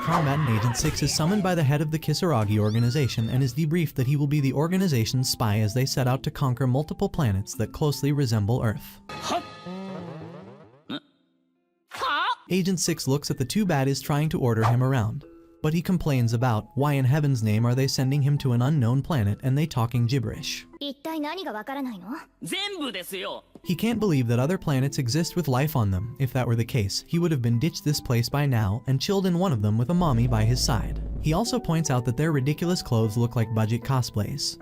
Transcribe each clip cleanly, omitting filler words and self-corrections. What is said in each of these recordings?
Combatant Agent 6 is summoned by the head of the Kisaragi organization and is debriefed that he will be the organization's spy as they set out to conquer multiple planets that closely resemble Earth. Agent 6 looks at the two baddies trying to order him around, but he complains about why in heaven's name are they sending him to an unknown planet and they talking gibberish. He can't believe that other planets exist with life on them. If that were the case, he would have been ditched this place by now and chilled in one of them with a mommy by his side. He also points out that their ridiculous clothes look like budget cosplays.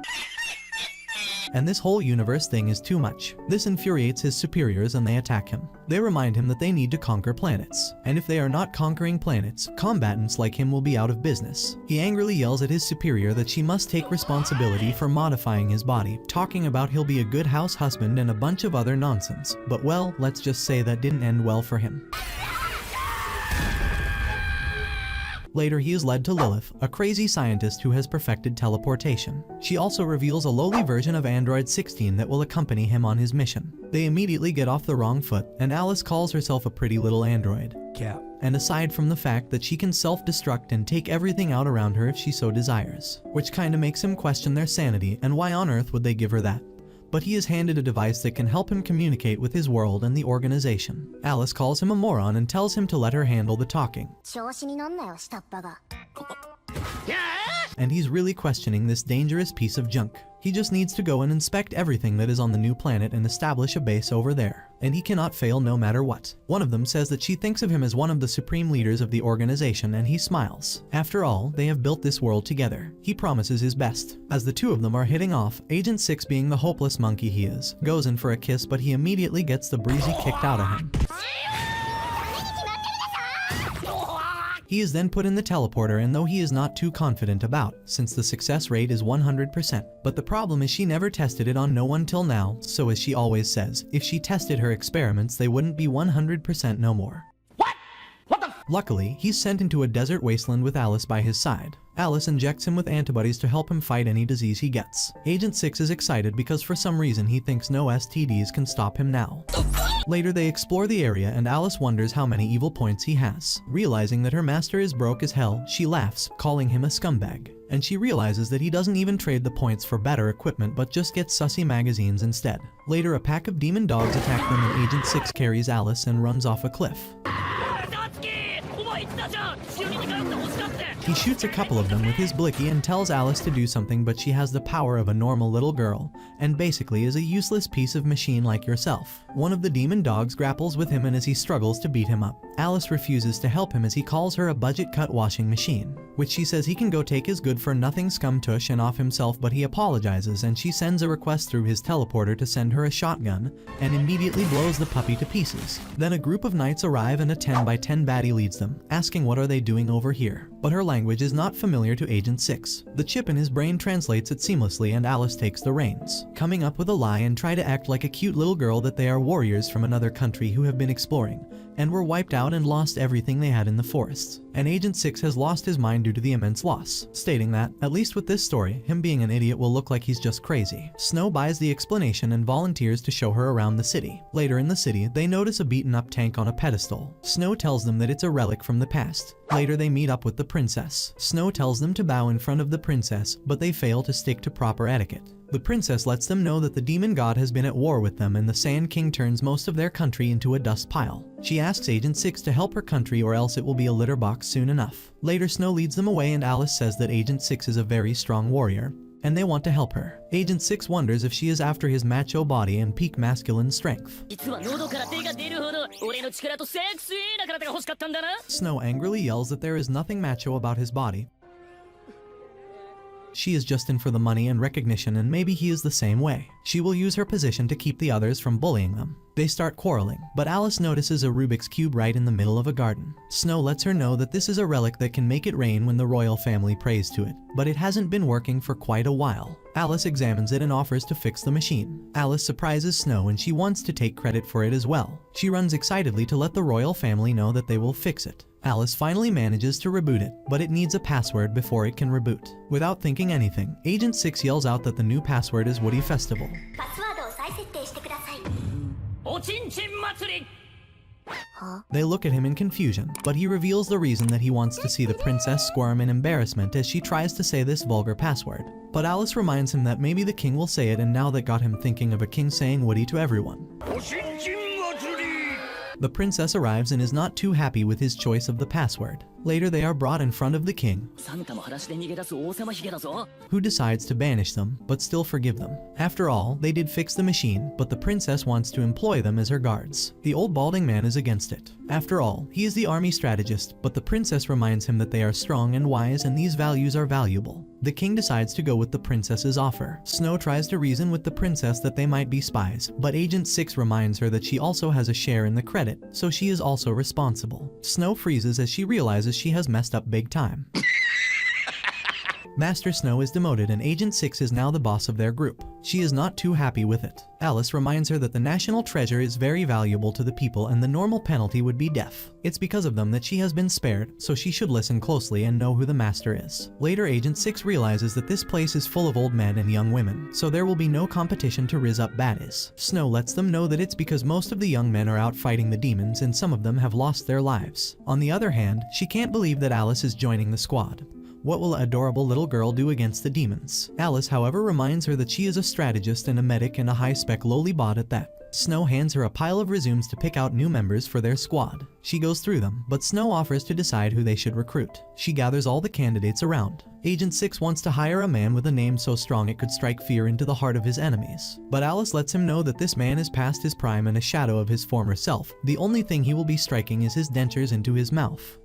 And this whole universe thing is too much. This infuriates his superiors and they attack him. They remind him that they need to conquer planets. And if they are not conquering planets, combatants like him will be out of business. He angrily yells at his superior that she must take responsibility for modifying his body, talking about he'll be a good house husband and a bunch of other nonsense. But well, let's just say that didn't end well for him. Later, he is led to Lilith, a crazy scientist who has perfected teleportation. She also reveals a lowly version of Android 16 that will accompany him on his mission. They immediately get off the wrong foot, and Alice calls herself a pretty little android. Cap. And aside from the fact that she can self-destruct and take everything out around her if she so desires, which kinda makes him question their sanity and why on earth would they give her that. But he is handed a device that can help him communicate with his world and the organization. Alice calls him a moron and tells him to let her handle the talking. And he's really questioning this dangerous piece of junk. He just needs to go and inspect everything that is on the new planet and establish a base over there. And he cannot fail no matter what. One of them says that she thinks of him as one of the supreme leaders of the organization and he smiles. After all, they have built this world together. He promises his best. As the two of them are hitting off, Agent 6, being the hopeless monkey he is, goes in for a kiss, but he immediately gets the breezy kicked out of him. He is then put in the teleporter, and though he is not too confident about, since the success rate is 100%. But the problem is she never tested it on no one till now, so as she always says, if she tested her experiments they wouldn't be 100% no more. Luckily, he's sent into a desert wasteland with Alice by his side. Alice injects him with antibodies to help him fight any disease he gets. Agent 6 is excited because for some reason he thinks no STDs can stop him now. Later they explore the area and Alice wonders how many evil points he has. Realizing that her master is broke as hell, she laughs, calling him a scumbag. And she realizes that he doesn't even trade the points for better equipment but just gets sussy magazines instead. Later a pack of demon dogs attack them and Agent 6 carries Alice and runs off a cliff. He shoots a couple of them with his blicky and tells Alice to do something, but she has the power of a normal little girl, and basically is a useless piece of machine like yourself. One of the demon dogs grapples with him and as he struggles to beat him up, Alice refuses to help him as he calls her a budget cut washing machine, which she says he can go take his good-for-nothing scum tush and off himself, but he apologizes and she sends a request through his teleporter to send her a shotgun and immediately blows the puppy to pieces. Then a group of knights arrive and a 10x10 baddie leads them, asking what are they doing over here. But her language is not familiar to Agent 6. The chip in his brain translates it seamlessly and Alice takes the reins, coming up with a lie and try to act like a cute little girl that they are warriors from another country who have been exploring and were wiped out and lost everything they had in the forests. And Agent 6 has lost his mind due to the immense loss, stating that, at least with this story, him being an idiot will look like he's just crazy. Snow buys the explanation and volunteers to show her around the city. Later in the city, they notice a beaten up tank on a pedestal. Snow tells them that it's a relic from the past. Later they meet up with the princess. Snow tells them to bow in front of the princess, but they fail to stick to proper etiquette. The princess lets them know that the demon god has been at war with them and the Sand King turns most of their country into a dust pile. She asks Agent 6 to help her country or else it will be a litter box soon enough. Later Snow leads them away and Alice says that Agent 6 is a very strong warrior, and they want to help her. Agent 6 wonders if she is after his macho body and peak masculine strength. Snow angrily yells that there is nothing macho about his body. She is just in for the money and recognition, and maybe he is the same way. She will use her position to keep the others from bullying them. They start quarreling, but Alice notices a Rubik's Cube right in the middle of a garden. Snow lets her know that this is a relic that can make it rain when the royal family prays to it, but it hasn't been working for quite a while. Alice examines it and offers to fix the machine. Alice surprises Snow and she wants to take credit for it as well. She runs excitedly to let the royal family know that they will fix it. Alice finally manages to reboot it, but it needs a password before it can reboot. Without thinking anything, Agent 6 yells out that the new password is Woody Festival. They look at him in confusion, but he reveals the reason that he wants to see the princess squirm in embarrassment as she tries to say this vulgar password. But Alice reminds him that maybe the king will say it, and now that got him thinking of a king saying Woody to everyone. The princess arrives and is not too happy with his choice of the password. Later they are brought in front of the king, who decides to banish them, but still forgive them. After all, they did fix the machine, but the princess wants to employ them as her guards. The old balding man is against it. After all, he is the army strategist, but the princess reminds him that they are strong and wise and these values are valuable. The king decides to go with the princess's offer. Snow tries to reason with the princess that they might be spies, but Agent 6 reminds her that she also has a share in the credit, so she is also responsible. Snow freezes as she realizes she has messed up big time. Master Snow is demoted and Agent 6 is now the boss of their group. She is not too happy with it. Alice reminds her that the national treasure is very valuable to the people and the normal penalty would be death. It's because of them that she has been spared, so she should listen closely and know who the master is. Later, Agent 6 realizes that this place is full of old men and young women, so there will be no competition to rizz up baddies. Snow lets them know that it's because most of the young men are out fighting the demons and some of them have lost their lives. On the other hand, she can't believe that Alice is joining the squad. What will an adorable little girl do against the demons? Alice, however, reminds her that she is a strategist and a medic and a high-spec lowly bot at that. Snow hands her a pile of resumes to pick out new members for their squad. She goes through them, but Snow offers to decide who they should recruit. She gathers all the candidates around. Agent 6 wants to hire a man with a name so strong it could strike fear into the heart of his enemies. But Alice lets him know that this man is past his prime and a shadow of his former self. The only thing he will be striking is his dentures into his mouth.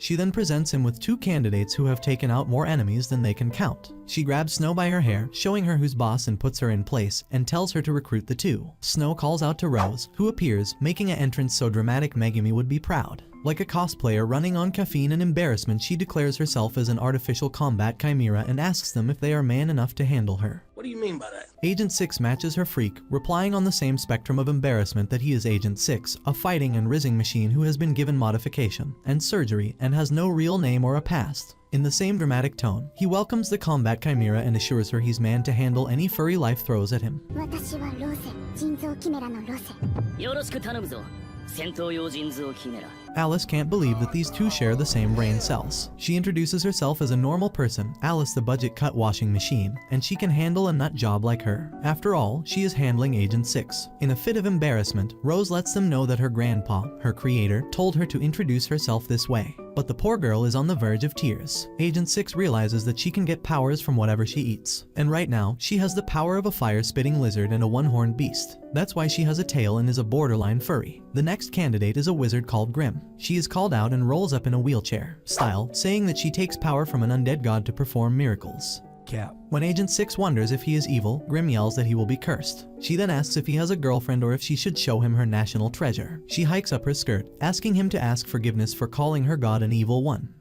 She then presents him with two candidates who have taken out more enemies than they can count. She grabs Snow by her hair, showing her who's boss and puts her in place, and tells her to recruit the two. Snow calls out to Rose, who appears, making an entrance so dramatic Megumi would be proud. Like a cosplayer running on caffeine and embarrassment, she declares herself as an artificial combat chimera and asks them if they are man enough to handle her. What do you mean by that? Agent 6 matches her freak, replying on the same spectrum of embarrassment that he is Agent 6, a fighting and rizzing machine who has been given modification and surgery and has no real name or a past. In the same dramatic tone, he welcomes the combat chimera and assures her he's man to handle any furry life throws at him. Alice can't believe that these two share the same brain cells. She introduces herself as a normal person, Alice the budget cut washing machine, and she can handle a nut job like her. After all, she is handling Agent 6. In a fit of embarrassment, Rose lets them know that her grandpa, her creator, told her to introduce herself this way. But the poor girl is on the verge of tears. Agent 6 realizes that she can get powers from whatever she eats. And right now, she has the power of a fire-spitting lizard and a one-horned beast. That's why she has a tail and is a borderline furry. The next candidate is a wizard called Grim. She is called out and rolls up in a wheelchair style, saying that she takes power from an undead god to perform miracles. Cap. When Agent 6 wonders if he is evil, Grim yells that he will be cursed. She then asks if he has a girlfriend or if she should show him her national treasure. She hikes up her skirt, asking him to ask forgiveness for calling her god an evil one.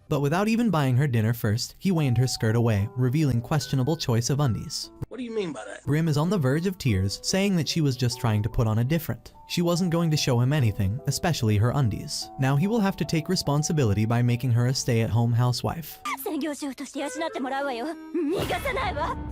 But without even buying her dinner first, he waned her skirt away, revealing questionable choice of undies. What do you mean by that? Grim is on the verge of tears, saying that she was just trying to put on a different. She wasn't going to show him anything, especially her undies. Now he will have to take responsibility by making her a stay-at-home housewife.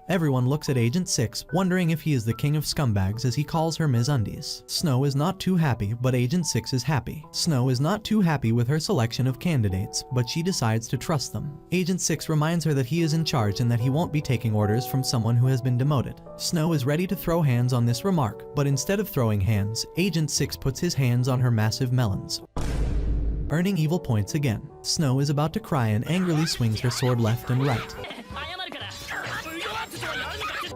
Everyone looks at Agent 6, wondering if he is the king of scumbags as he calls her Ms. Undies. Snow is not too happy, but Agent 6 is happy. Snow is not too happy with her selection of candidates, but she decides to trust them. Agent 6 reminds her that he is in charge and that he won't be taking orders from someone who has been demoted. Snow is ready to throw hands on this remark, but instead of throwing hands, Agent 6 puts his hands on her massive melons, earning evil points again. Snow is about to cry and angrily swings her sword left and right.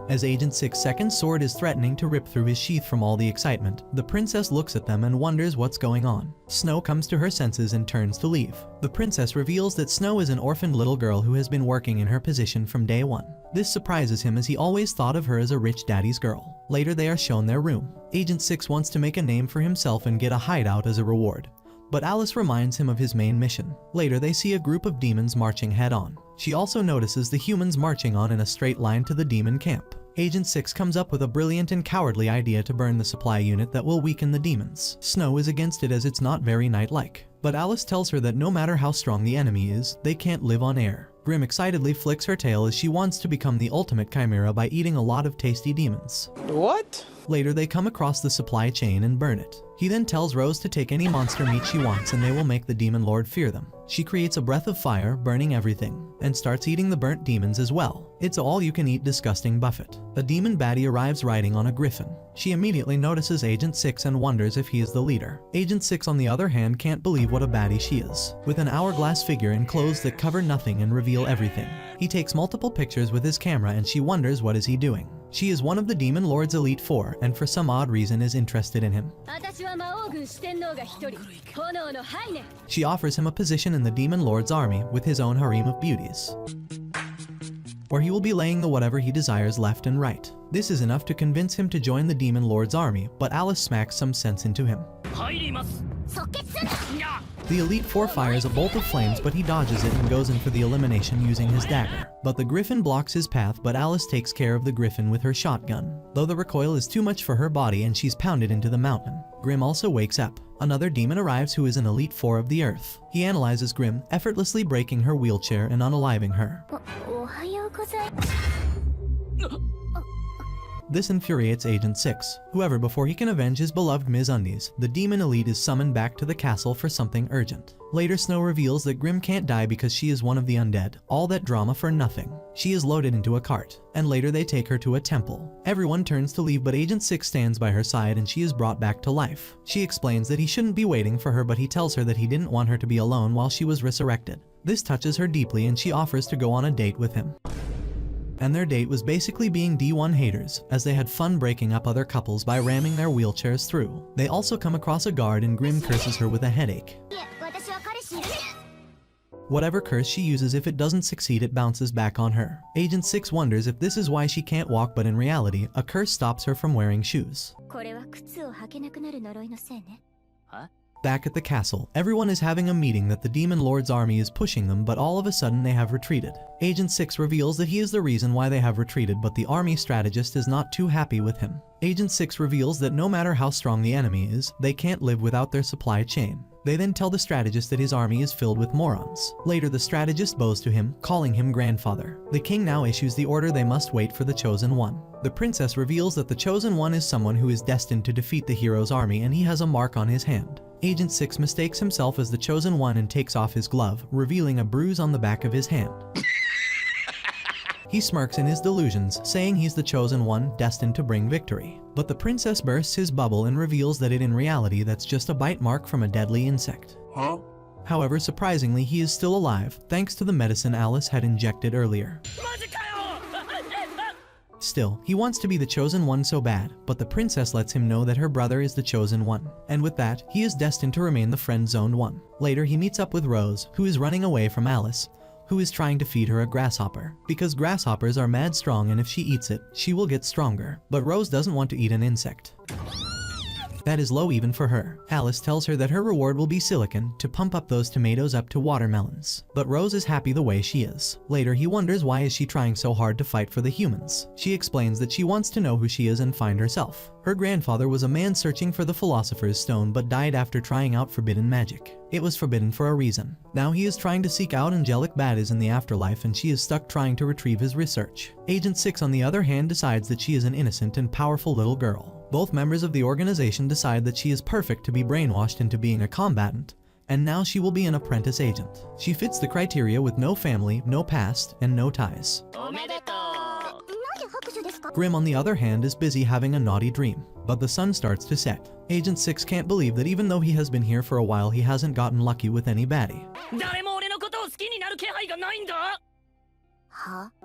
As Agent 6's second sword is threatening to rip through his sheath from all the excitement, the princess looks at them and wonders what's going on. Snow comes to her senses and turns to leave. The princess reveals that Snow is an orphaned little girl who has been working in her position from day one. This surprises him as he always thought of her as a rich daddy's girl. Later they are shown their room. Agent 6 wants to make a name for himself and get a hideout as a reward. But Alice reminds him of his main mission. Later they see a group of demons marching head-on. She also notices the humans marching on in a straight line to the demon camp. Agent 6 comes up with a brilliant and cowardly idea to burn the supply unit that will weaken the demons. Snow is against it as it's not very knight-like. But Alice tells her that no matter how strong the enemy is, they can't live on air. Grim excitedly flicks her tail as she wants to become the ultimate chimera by eating a lot of tasty demons. What? Later they come across the supply chain and burn it. He then tells Rose to take any monster meat she wants and they will make the demon lord fear them. She creates a breath of fire, burning everything, and starts eating the burnt demons as well. It's all-you-can-eat disgusting buffet. A demon baddie arrives riding on a griffin. She immediately notices Agent 6 and wonders if he is the leader. Agent 6 on the other hand can't believe what a baddie she is, with an hourglass figure in clothes that cover nothing and reveal everything. He takes multiple pictures with his camera and she wonders what is he doing. She is one of the Demon Lord's Elite Four and for some odd reason is interested in him. She offers him a position in the Demon Lord's army with his own harem of beauties, where he will be laying the whatever he desires left and right. This is enough to convince him to join the Demon Lord's army, but Alice smacks some sense into him. The Elite Four fires a bolt of flames, but he dodges it and goes in for the elimination using his dagger. But the griffin blocks his path, but Alice takes care of the griffin with her shotgun, though the recoil is too much for her body and she's pounded into the mountain. Grim also wakes up. Another demon arrives who is an Elite Four of the Earth. He analyzes Grim, effortlessly breaking her wheelchair and unaliving her. This infuriates Agent 6. However, before he can avenge his beloved Ms. Undies, the Demon Elite is summoned back to the castle for something urgent. Later, Snow reveals that Grim can't die because she is one of the undead. All that drama for nothing. She is loaded into a cart, and later they take her to a temple. Everyone turns to leave, but Agent 6 stands by her side and she is brought back to life. She explains that he shouldn't be waiting for her, but he tells her that he didn't want her to be alone while she was resurrected. This touches her deeply and she offers to go on a date with him. And their date was basically being D1 haters, as they had fun breaking up other couples by ramming their wheelchairs through. They also come across a guard and Grim curses her with a headache. Whatever curse she uses, if it doesn't succeed, it bounces back on her. Agent 6 wonders if this is why she can't walk, but in reality, a curse stops her from wearing shoes. Back at the castle, everyone is having a meeting that the Demon Lord's army is pushing them, but all of a sudden they have retreated. Agent 6 reveals that he is the reason why they have retreated, but the army strategist is not too happy with him. Agent 6 reveals that no matter how strong the enemy is, they can't live without their supply chain. They then tell the strategist that his army is filled with morons. Later, the strategist bows to him, calling him grandfather. The king now issues the order they must wait for the Chosen One. The princess reveals that the Chosen One is someone who is destined to defeat the hero's army, and he has a mark on his hand. Agent 6 mistakes himself as the Chosen One and takes off his glove, revealing a bruise on the back of his hand. He smirks in his delusions, saying he's the Chosen One destined to bring victory. But the princess bursts his bubble and reveals that in reality that's just a bite mark from a deadly insect. However, surprisingly, he is still alive, thanks to the medicine Alice had injected earlier. Still, he wants to be the Chosen One so bad, but the princess lets him know that her brother is the Chosen One. And with that, he is destined to remain the friend-zoned one. Later, he meets up with Rose, who is running away from Alice, who is trying to feed her a grasshopper. Because grasshoppers are mad strong and if she eats it, she will get stronger. But Rose doesn't want to eat an insect. That is low even for her. Alice tells her that her reward will be silicon to pump up those tomatoes up to watermelons. But Rose is happy the way she is. Later, he wonders why is she trying so hard to fight for the humans. She explains that she wants to know who she is and find herself. Her grandfather was a man searching for the Philosopher's Stone but died after trying out forbidden magic. It was forbidden for a reason. Now he is trying to seek out angelic baddies in the afterlife and she is stuck trying to retrieve his research. Agent 6 on the other hand decides that she is an innocent and powerful little girl. Both members of the organization decide that she is perfect to be brainwashed into being a combatant, and now she will be an apprentice agent. She fits the criteria with no family, no past, and no ties. Grim on the other hand is busy having a naughty dream, but the sun starts to set. Agent 6 can't believe that even though he has been here for a while, he hasn't gotten lucky with any baddie.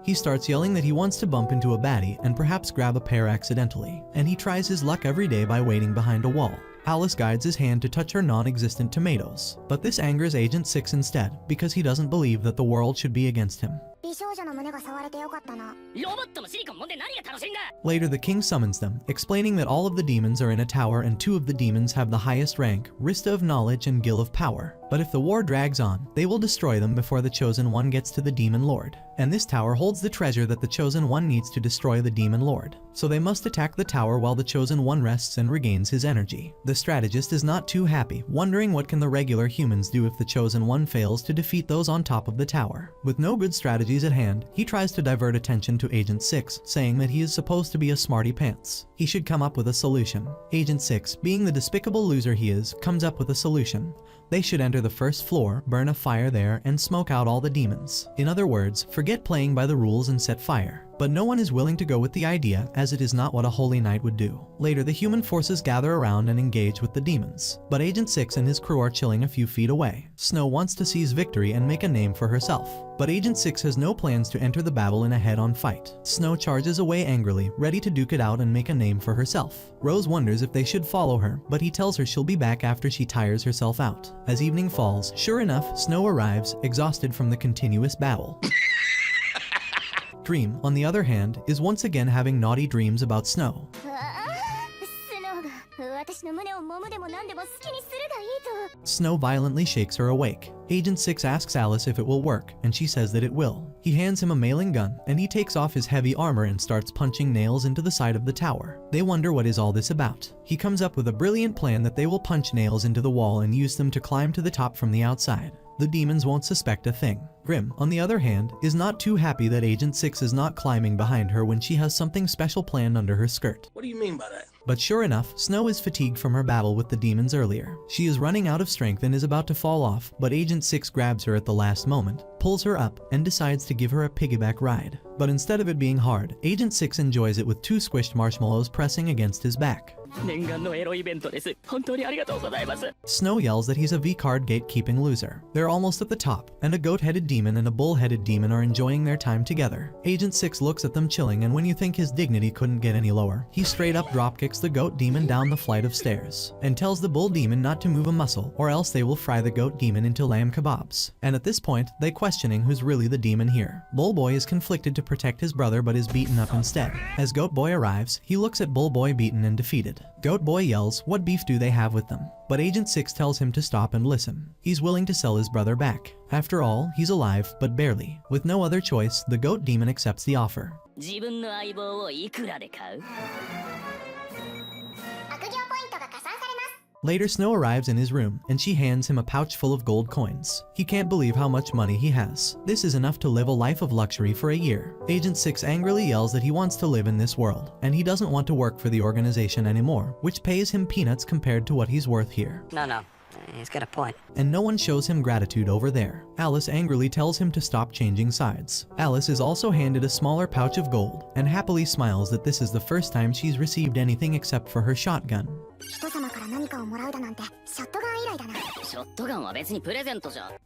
He starts yelling that he wants to bump into a baddie and perhaps grab a pair accidentally, and he tries his luck every day by waiting behind a wall. Alice guides his hand to touch her non-existent tomatoes, but this angers Agent 6 instead because he doesn't believe that the world should be against him. Later, the king summons them, explaining that all of the demons are in a tower and two of the demons have the highest rank, Rista of Knowledge and Gil of Power. But if the war drags on, they will destroy them before the Chosen One gets to the Demon Lord. And this tower holds the treasure that the Chosen One needs to destroy the Demon Lord. So they must attack the tower while the Chosen One rests and regains his energy. The strategist is not too happy, wondering what can the regular humans do if the Chosen One fails to defeat those on top of the tower. With no good strategies at hand, he tries to divert attention to Agent 6, saying that he is supposed to be a smarty pants. He should come up with a solution. Agent 6, being the despicable loser he is, comes up with a solution. They should enter the first floor, burn a fire there, and smoke out all the demons. In other words, forget playing by the rules and set fire. But no one is willing to go with the idea, as it is not what a holy knight would do. Later, the human forces gather around and engage with the demons. But Agent 6 and his crew are chilling a few feet away. Snow wants to seize victory and make a name for herself. But Agent 6 has no plans to enter the battle in a head-on fight. Snow charges away angrily, ready to duke it out and make a name for herself. Rose wonders if they should follow her, but he tells her she'll be back after she tires herself out. As evening falls, sure enough, Snow arrives, exhausted from the continuous battle. Dream, on the other hand, is once again having naughty dreams about Snow. Snow violently shakes her awake. Agent 6 asks Alice if it will work, and she says that it will. He hands him a mailing gun, and he takes off his heavy armor and starts punching nails into the side of the tower. They wonder what is all this about. He comes up with a brilliant plan that they will punch nails into the wall and use them to climb to the top from the outside. The demons won't suspect a thing. Grim, on the other hand, is not too happy that Agent 6 is not climbing behind her when she has something special planned under her skirt. What do you mean by that? But sure enough, Snow is fatigued from her battle with the demons earlier. She is running out of strength and is about to fall off, but Agent 6 grabs her at the last moment, pulls her up, and decides to give her a piggyback ride. But instead of it being hard, Agent 6 enjoys it with 2 squished marshmallows pressing against his back. Snow yells that he's a V-card gatekeeping loser. They're almost at the top, and a goat-headed demon and a bull-headed demon are enjoying their time together. Agent 6 looks at them chilling, and when you think his dignity couldn't get any lower, he straight up dropkicks the goat demon down the flight of stairs, and tells the bull demon not to move a muscle, or else they will fry the goat demon into lamb kebabs. And at this point, they questioning who's really the demon here. Bull Boy is conflicted to protect his brother but is beaten up instead. As Goat Boy arrives, he looks at Bull Boy beaten and defeated. Goat Boy yells, what beef do they have with them? But Agent 6 tells him to stop and listen. He's willing to sell his brother back. After all, he's alive, but barely. With no other choice, the goat demon accepts the offer. Later, Snow arrives in his room, and she hands him a pouch full of gold coins. He can't believe how much money he has. This is enough to live a life of luxury for a year. Agent 6 angrily yells that he wants to live in this world, and he doesn't want to work for the organization anymore, which pays him peanuts compared to what he's worth here. No. He's got a point. And no one shows him gratitude over there. Alice angrily tells him to stop changing sides. Alice is also handed a smaller pouch of gold, and happily smiles that this is the first time she's received anything except for her shotgun.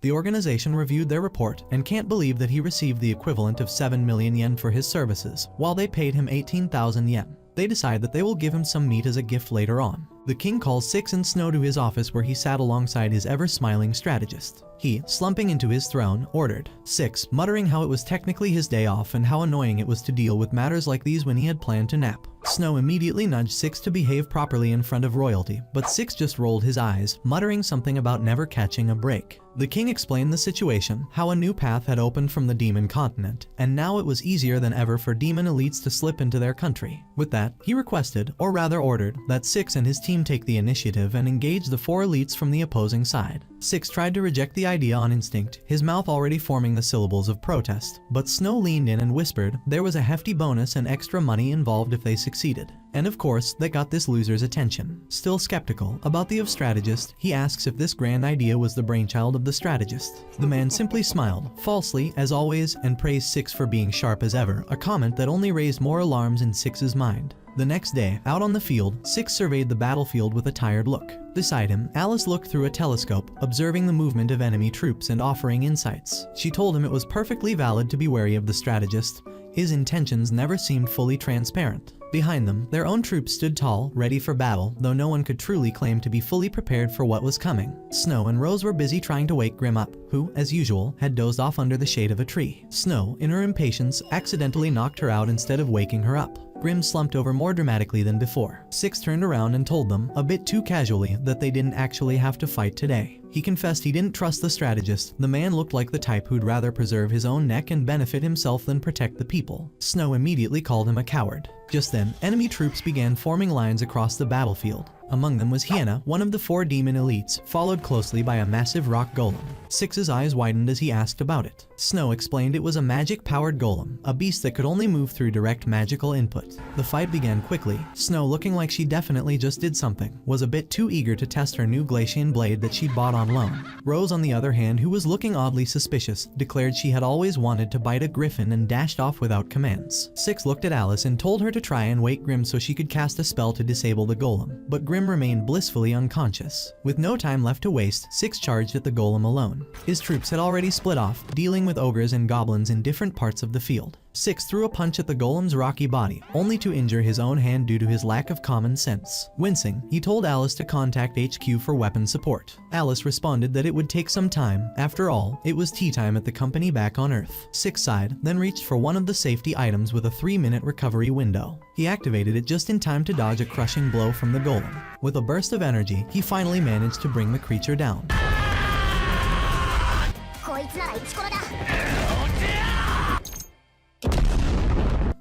The organization reviewed their report and can't believe that he received the equivalent of 7 million yen for his services, while they paid him 18,000 yen. They decide that they will give him some meat as a gift later on. The king calls 6 and Snow to his office where he sat alongside his ever-smiling strategist. He, slumping into his throne, ordered 6, muttering how it was technically his day off and how annoying it was to deal with matters like these when he had planned to nap. Snow immediately nudged 6 to behave properly in front of royalty, but 6 just rolled his eyes, muttering something about never catching a break. The king explained the situation, how a new path had opened from the demon continent, and now it was easier than ever for demon elites to slip into their country. With that, he requested, or rather ordered, that 6 and his team take the initiative and engage the 4 elites from the opposing side. 6 tried to reject the idea on instinct, his mouth already forming the syllables of protest, but Snow leaned in and whispered there was a hefty bonus and extra money involved if they succeeded. And of course, they got this loser's attention. Still skeptical about the strategist, he asks if this grand idea was the brainchild of the strategist. The man simply smiled, falsely as always, and praised 6 for being sharp as ever, a comment that only raised more alarms in 6's mind. The next day, out on the field, 6 surveyed the battlefield with a tired look. Beside him, Alice looked through a telescope, observing the movement of enemy troops and offering insights. She told him it was perfectly valid to be wary of the strategist. His intentions never seemed fully transparent. Behind them, their own troops stood tall, ready for battle, though no one could truly claim to be fully prepared for what was coming. Snow and Rose were busy trying to wake Grim up, who, as usual, had dozed off under the shade of a tree. Snow, in her impatience, accidentally knocked her out instead of waking her up. Grimm slumped over more dramatically than before. Six turned around and told them, a bit too casually, that they didn't actually have to fight today. He confessed he didn't trust the strategist. The man looked like the type who'd rather preserve his own neck and benefit himself than protect the people. Snow immediately called him a coward. Just then, enemy troops began forming lines across the battlefield. Among them was Hyena, one of the 4 demon elites, followed closely by a massive rock golem. Six's eyes widened as he asked about it. Snow explained it was a magic-powered golem, a beast that could only move through direct magical input. The fight began quickly. Snow, looking like she definitely just did something, was a bit too eager to test her new Glacian blade that she'd bought on loan. Rose, on the other hand, who was looking oddly suspicious, declared she had always wanted to bite a griffin and dashed off without commands. Six looked at Alice and told her to try and wake Grimm so she could cast a spell to disable the golem, but Grimm remained blissfully unconscious. With no time left to waste, Six charged at the golem alone. His troops had already split off, dealing with ogres and goblins in different parts of the field. Six threw a punch at the golem's rocky body, only to injure his own hand due to his lack of common sense. Wincing, he told Alice to contact HQ for weapon support. Alice responded that it would take some time. After all, it was tea time at the company back on Earth. Six sighed, then reached for one of the safety items with a 3-minute recovery window. He activated it just in time to dodge a crushing blow from the golem. With a burst of energy, he finally managed to bring the creature down.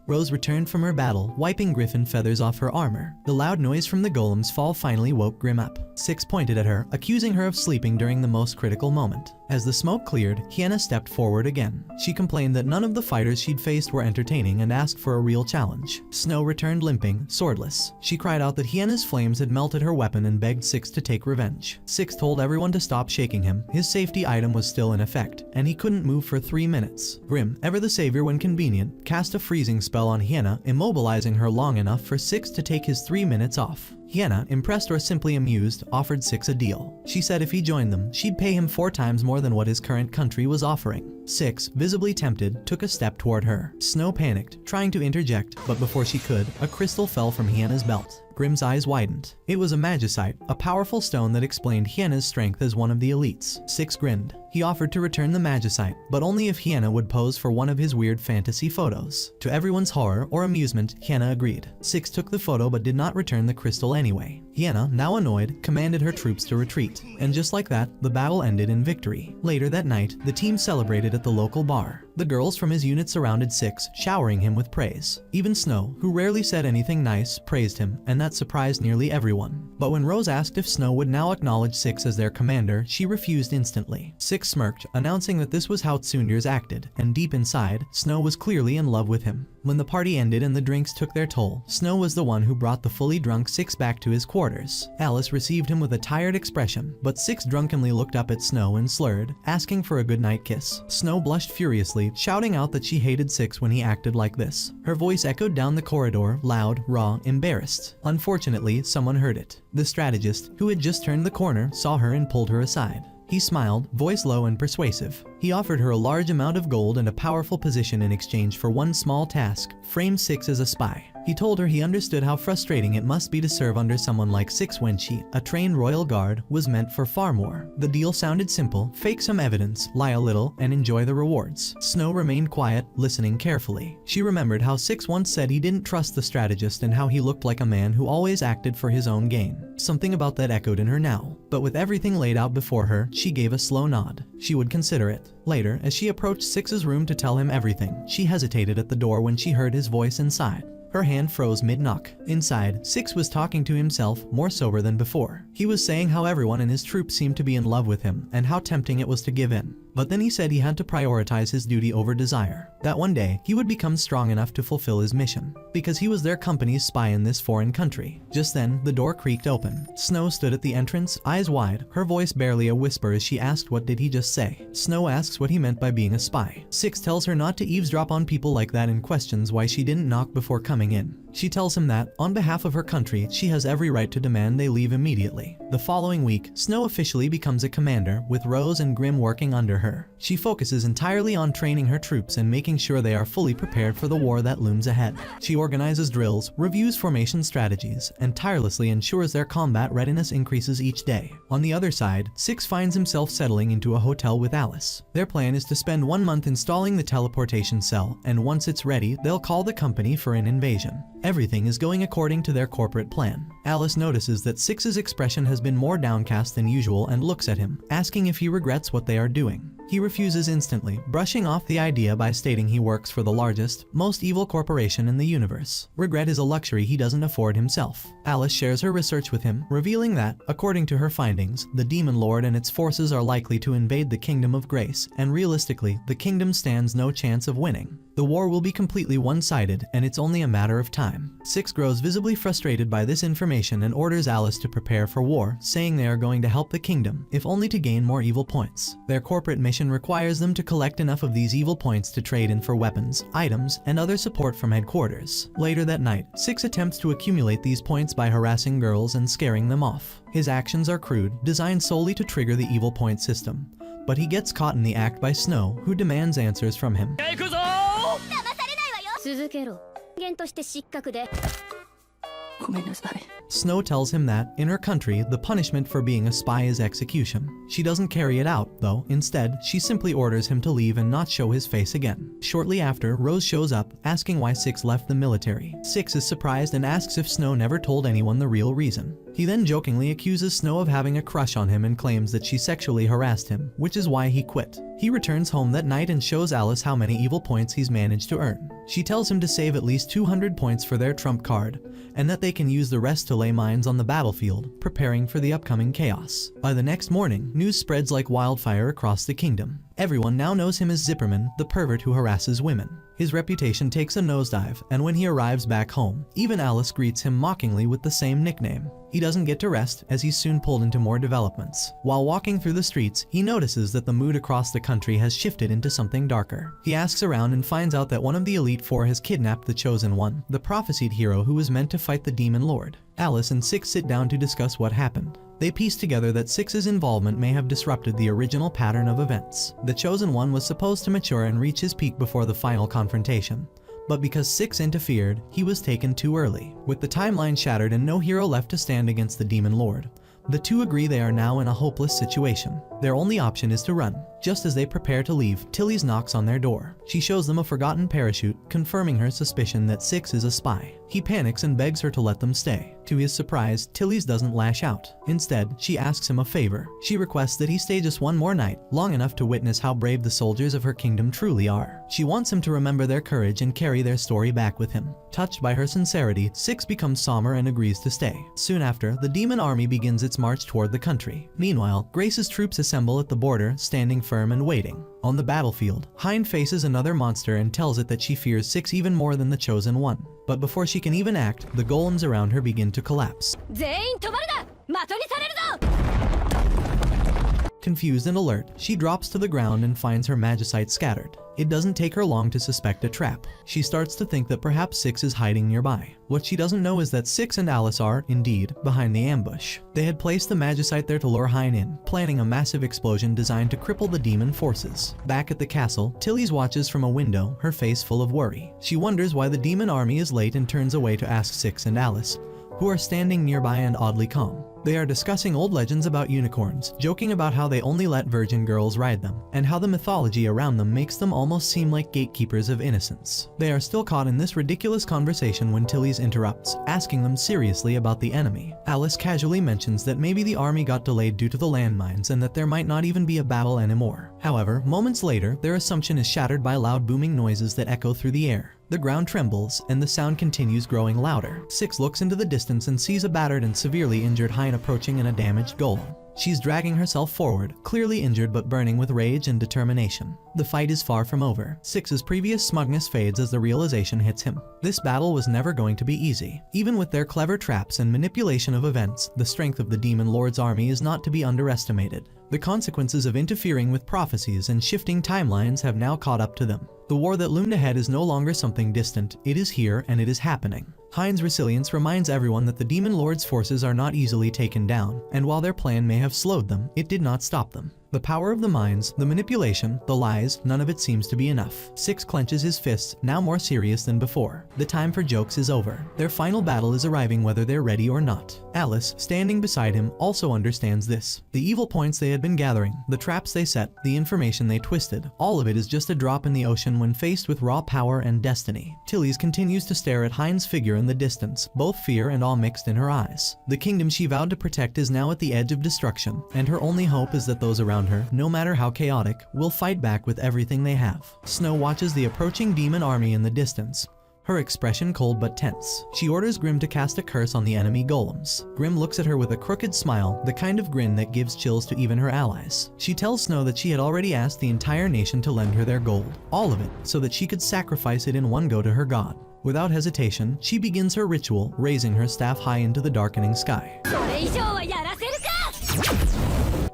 Rose returned from her battle, wiping griffin feathers off her armor. The loud noise from the golem's fall finally woke Grimm up. Six pointed at her, accusing her of sleeping during the most critical moment. As the smoke cleared, Hyena stepped forward again. She complained that none of the fighters she'd faced were entertaining and asked for a real challenge. Snow returned limping, swordless. She cried out that Hyena's flames had melted her weapon and begged Six to take revenge. Six told everyone to stop shaking him. His safety item was still in effect, and he couldn't move for 3 minutes. Grimm, ever the savior when convenient, cast a freezing spell on Hyena, immobilizing her long enough for Six to take his 3 minutes off. Hyena, impressed or simply amused, offered Six a deal. She said if he joined them, she'd pay him 4 times more than what his current country was offering. Six, visibly tempted, took a step toward her. Snow panicked, trying to interject, but before she could, a crystal fell from Hyena's belt. Grimm's eyes widened. It was a magicite, a powerful stone that explained Hyena's strength as one of the elites. Six grinned. He offered to return the magicite, but only if Hyena would pose for one of his weird fantasy photos. To everyone's horror or amusement, Hyena agreed. Six took the photo but did not return the crystal anyway. Hyena, now annoyed, commanded her troops to retreat. And just like that, the battle ended in victory. Later that night, the team celebrated at the local bar. The girls from his unit surrounded Six, showering him with praise. Even Snow, who rarely said anything nice, praised him, and that surprised nearly everyone. But when Rose asked if Snow would now acknowledge Six as their commander, she refused instantly. Six smirked, announcing that this was how Tsundirs acted, and deep inside, Snow was clearly in love with him. When the party ended and the drinks took their toll, Snow was the one who brought the fully drunk Six back to his quarters. Alice received him with a tired expression, but Six drunkenly looked up at Snow and slurred, asking for a goodnight kiss. Snow blushed furiously, shouting out that she hated Six when he acted like this. Her voice echoed down the corridor, loud, raw, embarrassed. Unfortunately, someone heard it. The strategist, who had just turned the corner, saw her and pulled her aside. He smiled, voice low and persuasive. He offered her a large amount of gold and a powerful position in exchange for one small task: frame Six as a spy. He told her he understood how frustrating it must be to serve under someone like Six when she, a trained royal guard, was meant for far more. The deal sounded simple: fake some evidence, lie a little, and enjoy the rewards. Snow remained quiet, listening carefully. She remembered how Six once said he didn't trust the strategist and how he looked like a man who always acted for his own gain. Something about that echoed in her now. But with everything laid out before her, she gave a slow nod. She would consider it. Later, as she approached Six's room to tell him everything, she hesitated at the door when she heard his voice inside. Her hand froze mid-knock. Inside, Six was talking to himself, more sober than before. He was saying how everyone in his troop seemed to be in love with him, and how tempting it was to give in. But then he said he had to prioritize his duty over desire. That one day, he would become strong enough to fulfill his mission, because he was their company's spy in this foreign country. Just then, the door creaked open. Snow stood at the entrance, eyes wide, her voice barely a whisper as she asked what did he just say. Snow asks what he meant by being a spy. Six tells her not to eavesdrop on people like that and questions why she didn't knock before coming in. She tells him that, on behalf of her country, she has every right to demand they leave immediately. The following week, Snow officially becomes a commander, with Rose and Grimm working under her. She focuses entirely on training her troops and making sure they are fully prepared for the war that looms ahead. She organizes drills, reviews formation strategies, and tirelessly ensures their combat readiness increases each day. On the other side, Six finds himself settling into a hotel with Alice. Their plan is to spend 1 month installing the teleportation cell, and once it's ready, they'll call the company for an invasion. Everything is going according to their corporate plan. Alice notices that Six's expression has been more downcast than usual and looks at him, asking if he regrets what they are doing. He refuses instantly, brushing off the idea by stating he works for the largest, most evil corporation in the universe. Regret is a luxury he doesn't afford himself. Alice shares her research with him, revealing that, according to her findings, the Demon Lord and its forces are likely to invade the Kingdom of Grace, and realistically, the kingdom stands no chance of winning. The war will be completely one-sided, and it's only a matter of time. Six grows visibly frustrated by this information and orders Alice to prepare for war, saying they are going to help the kingdom, if only to gain more evil points. Their corporate mission requires them to collect enough of these evil points to trade in for weapons, items, and other support from headquarters. Later that night, Six attempts to accumulate these points by harassing girls and scaring them off. His actions are crude, designed solely to trigger the evil point system. But he gets caught in the act by Snow, who demands answers from him. 続けろ。人間として失格で。ごめんなさい。 Snow tells him that, in her country, the punishment for being a spy is execution. She doesn't carry it out, though. Instead, she simply orders him to leave and not show his face again. Shortly after, Rose shows up, asking why Six left the military. Six is surprised and asks if Snow never told anyone the real reason. He then jokingly accuses Snow of having a crush on him and claims that she sexually harassed him, which is why he quit. He returns home that night and shows Alice how many evil points he's managed to earn. She tells him to save at least 200 points for their trump card, and that they can use the rest to lay mines on the battlefield, preparing for the upcoming chaos. By the next morning, news spreads like wildfire across the kingdom. Everyone now knows him as Zipperman, the pervert who harasses women. His reputation takes a nosedive, and when he arrives back home, even Alice greets him mockingly with the same nickname. He doesn't get to rest, as he's soon pulled into more developments. While walking through the streets, he notices that the mood across the country has shifted into something darker. He asks around and finds out that one of the Elite Four has kidnapped the Chosen One, the prophesied hero who was meant to fight the Demon Lord. Alice and Six sit down to discuss what happened. They piece together that Six's involvement may have disrupted the original pattern of events. The Chosen One was supposed to mature and reach his peak before the final confrontation. But because Six interfered, he was taken too early. With the timeline shattered and no hero left to stand against the Demon Lord, the two agree they are now in a hopeless situation. Their only option is to run. Just as they prepare to leave, Tilly's knocks on their door. She shows them a forgotten parachute, confirming her suspicion that Six is a spy. He panics and begs her to let them stay. To his surprise, Tilly's doesn't lash out. Instead, she asks him a favor. She requests that he stay just one more night, long enough to witness how brave the soldiers of her kingdom truly are. She wants him to remember their courage and carry their story back with him. Touched by her sincerity, Six becomes somber and agrees to stay. Soon after, the demon army begins its march toward the country. Meanwhile, Grace's troops assemble at the border, standing firm and waiting. On the battlefield, Hind faces another monster and tells it that she fears Six even more than the Chosen One. But before she can even act, the golems around her begin to collapse. 全員止まるな。的にされるぞ。 Confused and alert, she drops to the ground and finds her magicite scattered. It doesn't take her long to suspect a trap. She starts to think that perhaps Six is hiding nearby. What she doesn't know is that Six and Alice are, indeed, behind the ambush. They had placed the magicite there to lure Hein in, planning a massive explosion designed to cripple the demon forces. Back at the castle, Tilly's watches from a window, her face full of worry. She wonders why the demon army is late and turns away to ask Six and Alice, who are standing nearby and oddly calm. They are discussing old legends about unicorns, joking about how they only let virgin girls ride them, and how the mythology around them makes them almost seem like gatekeepers of innocence. They are still caught in this ridiculous conversation when Tilly's interrupts, asking them seriously about the enemy. Alice casually mentions that maybe the army got delayed due to the landmines and that there might not even be a battle anymore. However, moments later, their assumption is shattered by loud booming noises that echo through the air. The ground trembles, and the sound continues growing louder. Six looks into the distance and sees a battered and severely injured Hein approaching in a damaged golem. She's dragging herself forward, clearly injured but burning with rage and determination. The fight is far from over. Six's previous smugness fades as the realization hits him. This battle was never going to be easy. Even with their clever traps and manipulation of events, the strength of the Demon Lord's army is not to be underestimated. The consequences of interfering with prophecies and shifting timelines have now caught up to them. The war that loomed ahead is no longer something distant, it is here and it is happening. Hein's resilience reminds everyone that the Demon Lord's forces are not easily taken down, and while their plan may have slowed them, it did not stop them. The power of the minds, the manipulation, the lies, none of it seems to be enough. Six clenches his fists, now more serious than before. The time for jokes is over. Their final battle is arriving whether they're ready or not. Alice, standing beside him, also understands this. The evil points they had been gathering, the traps they set, the information they twisted, all of it is just a drop in the ocean when faced with raw power and destiny. Tilly's continues to stare at Hein's figure in the distance, both fear and awe mixed in her eyes. The kingdom she vowed to protect is now at the edge of destruction, and her only hope is that those around her, no matter how chaotic, will fight back with everything they have. Snow watches the approaching demon army in the distance, her expression cold but tense. She orders Grim to cast a curse on the enemy golems. Grim looks at her with a crooked smile, the kind of grin that gives chills to even her allies. She tells Snow that she had already asked the entire nation to lend her their gold, all of it, so that she could sacrifice it in one go to her god. Without hesitation, she begins her ritual, raising her staff high into the darkening sky.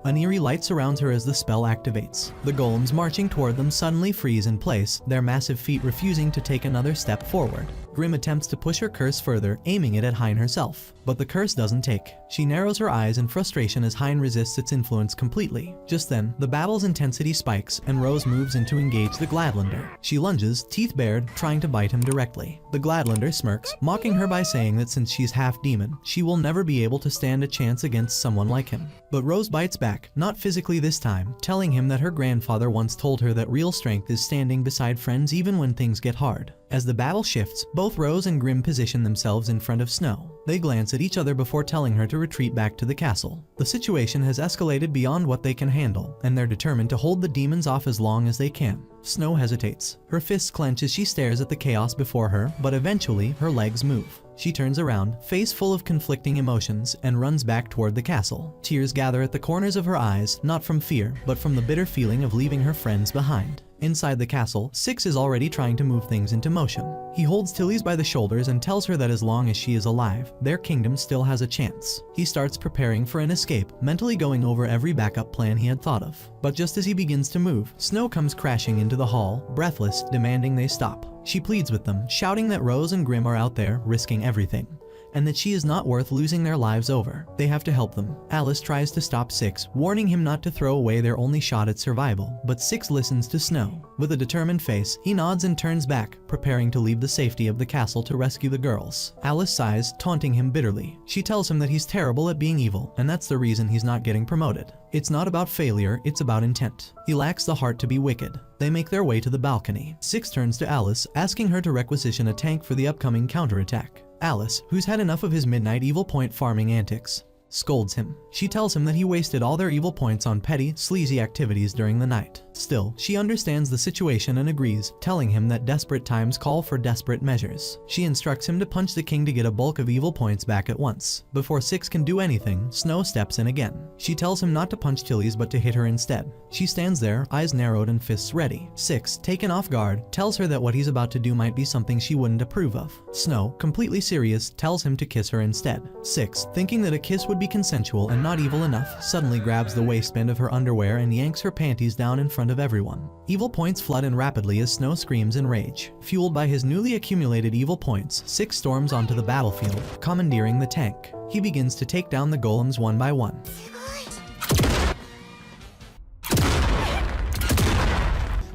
An eerie light surrounds her as the spell activates. The golems marching toward them suddenly freeze in place, their massive feet refusing to take another step forward. Grim attempts to push her curse further, aiming it at Hein herself. But the curse doesn't take. She narrows her eyes in frustration as Hein resists its influence completely. Just then, the battle's intensity spikes, and Rose moves in to engage the Gladlander. She lunges, teeth bared, trying to bite him directly. The Gladlander smirks, mocking her by saying that since she's half demon, she will never be able to stand a chance against someone like him. But Rose bites back, not physically this time, telling him that her grandfather once told her that real strength is standing beside friends even when things get hard. As the battle shifts, both Rose and Grim position themselves in front of Snow. They glance at each other before telling her to retreat back to the castle. The situation has escalated beyond what they can handle, and they're determined to hold the demons off as long as they can. Snow hesitates. Her fists clench as she stares at the chaos before her, but eventually her legs move. She turns around, face full of conflicting emotions, and runs back toward the castle. Tears gather at the corners of her eyes, not from fear, but from the bitter feeling of leaving her friends behind. Inside the castle, Six is already trying to move things into motion. He holds Tilly's by the shoulders and tells her that as long as she is alive, their kingdom still has a chance. He starts preparing for an escape, mentally going over every backup plan he had thought of. But just as he begins to move, Snow comes crashing into the hall, breathless, demanding they stop. She pleads with them, shouting that Rose and Grim are out there, risking everything, and that she is not worth losing their lives over. They have to help them. Alice tries to stop Six, warning him not to throw away their only shot at survival, but Six listens to Snow. With a determined face, he nods and turns back, preparing to leave the safety of the castle to rescue the girls. Alice sighs, taunting him bitterly. She tells him that he's terrible at being evil, and that's the reason he's not getting promoted. It's not about failure, it's about intent. He lacks the heart to be wicked. They make their way to the balcony. Six turns to Alice, asking her to requisition a tank for the upcoming counterattack. Alice, who's had enough of his midnight evil point farming antics, scolds him. She tells him that he wasted all their evil points on petty, sleazy activities during the night. Still, she understands the situation and agrees, telling him that desperate times call for desperate measures. She instructs him to punch the king to get a bulk of evil points back at once. Before Six can do anything, Snow steps in again. She tells him not to punch Tilly's but to hit her instead. She stands there, eyes narrowed and fists ready. Six, taken off guard, tells her that what he's about to do might be something she wouldn't approve of. Snow, completely serious, tells him to kiss her instead. Six, thinking that a kiss would be consensual and not evil enough, suddenly grabs the waistband of her underwear and yanks her panties down in front of everyone. Evil points flood in rapidly as Snow screams in rage. Fueled by his newly accumulated evil points, Six storms onto the battlefield, commandeering the tank. He begins to take down the golems one by one.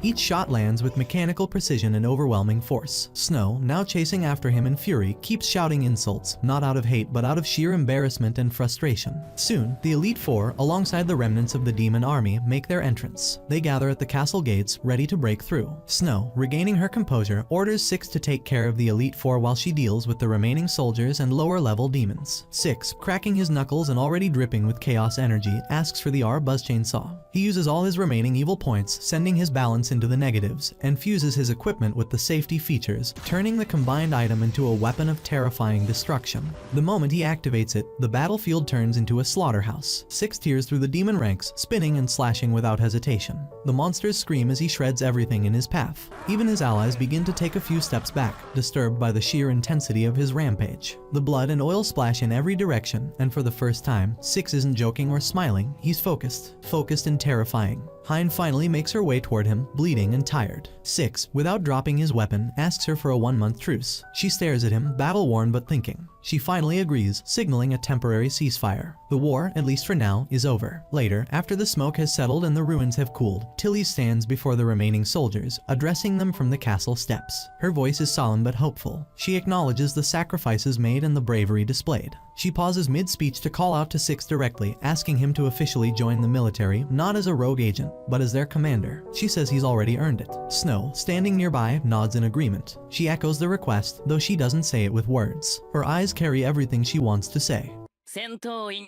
Each shot lands with mechanical precision and overwhelming force. Snow, now chasing after him in fury, keeps shouting insults, not out of hate but out of sheer embarrassment and frustration. Soon, the Elite Four, alongside the remnants of the demon army, make their entrance. They gather at the castle gates, ready to break through. Snow, regaining her composure, orders Six to take care of the Elite Four while she deals with the remaining soldiers and lower-level demons. Six, cracking his knuckles and already dripping with chaos energy, asks for the R-Buzz chainsaw. He uses all his remaining evil points, sending his balance into the negatives, and fuses his equipment with the safety features, turning the combined item into a weapon of terrifying destruction. The moment he activates it, the battlefield turns into a slaughterhouse. Six tears through the demon ranks, spinning and slashing without hesitation. The monsters scream as he shreds everything in his path. Even his allies begin to take a few steps back, disturbed by the sheer intensity of his rampage. The blood and oil splash in every direction, and for the first time, Six isn't joking or smiling, he's focused and terrifying. Hein finally makes her way toward him, bleeding and tired. Six, without dropping his weapon, asks her for a 1-month truce. She stares at him, battle-worn but thinking. She finally agrees, signaling a temporary ceasefire. The war, at least for now, is over. Later, after the smoke has settled and the ruins have cooled, Tilly stands before the remaining soldiers, addressing them from the castle steps. Her voice is solemn but hopeful. She acknowledges the sacrifices made and the bravery displayed. She pauses mid-speech to call out to Six directly, asking him to officially join the military, not as a rogue agent, but as their commander. She says he's already earned it. Snow, standing nearby, nods in agreement. She echoes the request, though she doesn't say it with words. Her eyes carry everything she wants to say. Sentouin,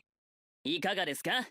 いかがですか?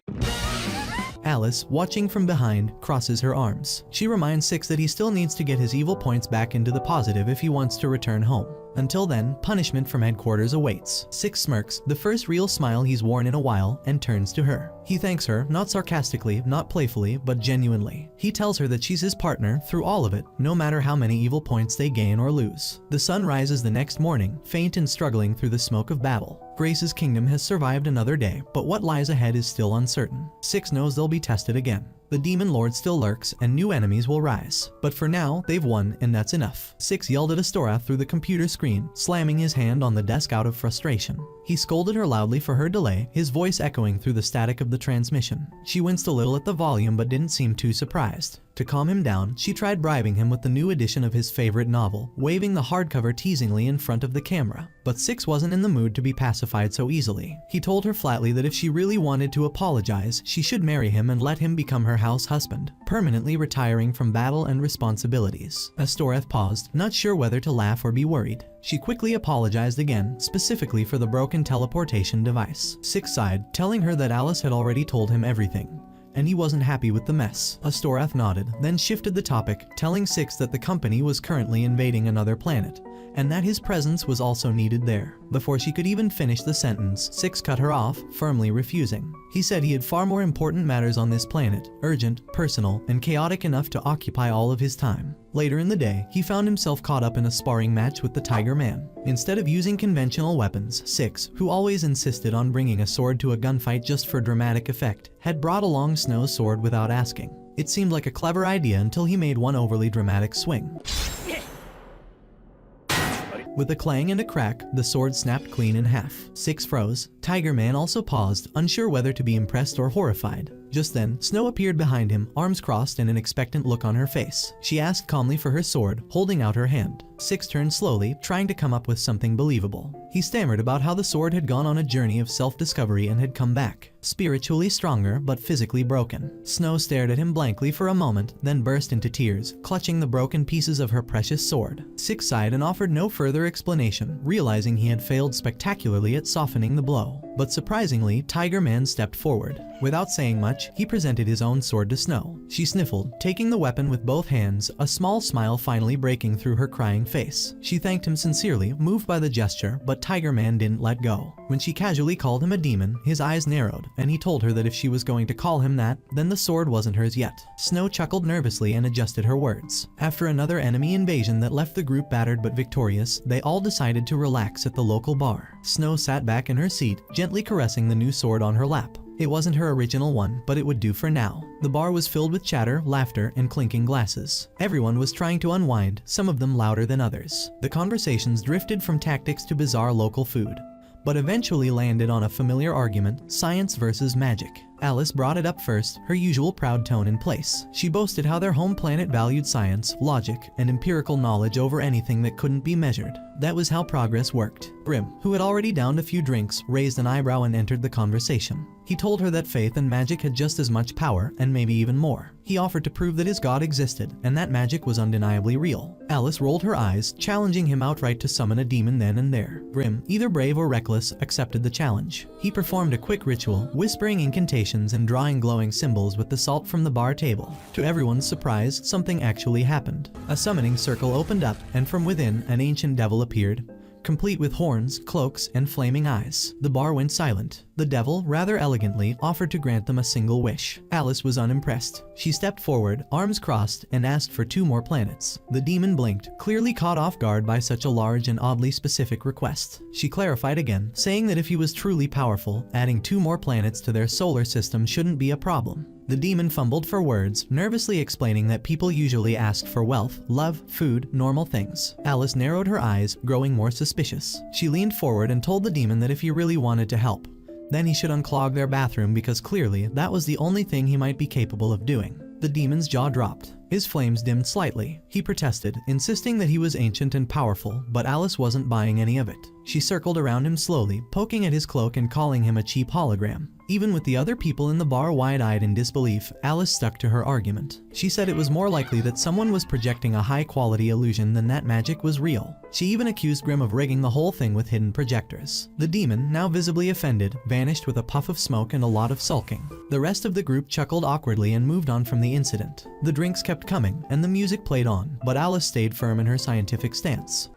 Alice, watching from behind, crosses her arms. She reminds Six that he still needs to get his evil points back into the positive if he wants to return home. Until then, punishment from headquarters awaits. Six smirks, the first real smile he's worn in a while, and turns to her. He thanks her, not sarcastically, not playfully, but genuinely. He tells her that she's his partner through all of it, no matter how many evil points they gain or lose. The sun rises the next morning, faint and struggling through the smoke of battle. Grace's kingdom has survived another day, but what lies ahead is still uncertain. Six knows they'll be tested again. The demon lord still lurks, and new enemies will rise. But for now, they've won, and that's enough. Six yelled at Astora through the computer screen, slamming his hand on the desk out of frustration. He scolded her loudly for her delay, his voice echoing through the static of the transmission. She winced a little at the volume but didn't seem too surprised. To calm him down, she tried bribing him with the new edition of his favorite novel, waving the hardcover teasingly in front of the camera. But Six wasn't in the mood to be pacified so easily. He told her flatly that if she really wanted to apologize, she should marry him and let him become her house husband, permanently retiring from battle and responsibilities. Astoreth paused, not sure whether to laugh or be worried. She quickly apologized again, specifically for the broken teleportation device. Six sighed, telling her that Alice had already told him everything, and he wasn't happy with the mess. Astoreth nodded, then shifted the topic, telling Six that the company was currently invading another planet, and that his presence was also needed there. Before she could even finish the sentence, Six cut her off, firmly refusing. He said he had far more important matters on this planet, urgent, personal, and chaotic enough to occupy all of his time. Later in the day, he found himself caught up in a sparring match with the Tiger Man. Instead of using conventional weapons, Six, who always insisted on bringing a sword to a gunfight just for dramatic effect, had brought along Snow's sword without asking. It seemed like a clever idea until he made one overly dramatic swing. With a clang and a crack, the sword snapped clean in half. Six froze. Tiger Man also paused, unsure whether to be impressed or horrified. Just then, Snow appeared behind him, arms crossed and an expectant look on her face. She asked calmly for her sword, holding out her hand. Six turned slowly, trying to come up with something believable. He stammered about how the sword had gone on a journey of self-discovery and had come back, spiritually stronger but physically broken. Snow stared at him blankly for a moment, then burst into tears, clutching the broken pieces of her precious sword. Six sighed and offered no further explanation, realizing he had failed spectacularly at softening the blow. But surprisingly, Tiger Man stepped forward. Without saying much, he presented his own sword to Snow. She sniffled, taking the weapon with both hands, a small smile finally breaking through her crying face. She thanked him sincerely, moved by the gesture, but Tiger Man didn't let go. When she casually called him a demon, his eyes narrowed, and he told her that if she was going to call him that, then the sword wasn't hers yet. Snow chuckled nervously and adjusted her words. After another enemy invasion that left the group battered but victorious, they all decided to relax at the local bar. Snow sat back in her seat, gently caressing the new sword on her lap. It wasn't her original one, but it would do for now. The bar was filled with chatter, laughter, and clinking glasses. Everyone was trying to unwind, some of them louder than others. The conversations drifted from tactics to bizarre local food, but eventually landed on a familiar argument: science versus magic. Alice brought it up first, her usual proud tone in place. She boasted how their home planet valued science, logic, and empirical knowledge over anything that couldn't be measured. That was how progress worked. Brim, who had already downed a few drinks, raised an eyebrow and entered the conversation. He told her that faith and magic had just as much power, and maybe even more. He offered to prove that his god existed, and that magic was undeniably real. Alice rolled her eyes, challenging him outright to summon a demon then and there. Brim, either brave or reckless, accepted the challenge. He performed a quick ritual, whispering incantations and drawing glowing symbols with the salt from the bar table. To everyone's surprise, something actually happened. A summoning circle opened up, and from within, an ancient devil appeared, complete with horns, cloaks, and flaming eyes. The bar went silent. The devil, rather elegantly, offered to grant them a single wish. Alice was unimpressed. She stepped forward, arms crossed, and asked for 2 more planets. The demon blinked, clearly caught off guard by such a large and oddly specific request. She clarified again, saying that if he was truly powerful, adding 2 more planets to their solar system shouldn't be a problem. The demon fumbled for words, nervously explaining that people usually ask for wealth, love, food, normal things. Alice narrowed her eyes, growing more suspicious. She leaned forward and told the demon that if he really wanted to help, then he should unclog their bathroom because clearly that was the only thing he might be capable of doing. The demon's jaw dropped. His flames dimmed slightly. He protested, insisting that he was ancient and powerful, but Alice wasn't buying any of it. She circled around him slowly, poking at his cloak and calling him a cheap hologram. Even with the other people in the bar wide-eyed in disbelief, Alice stuck to her argument. She said it was more likely that someone was projecting a high-quality illusion than that magic was real. She even accused Grimm of rigging the whole thing with hidden projectors. The demon, now visibly offended, vanished with a puff of smoke and a lot of sulking. The rest of the group chuckled awkwardly and moved on from the incident. The drinks kept coming, and the music played on, but Alice stayed firm in her scientific stance.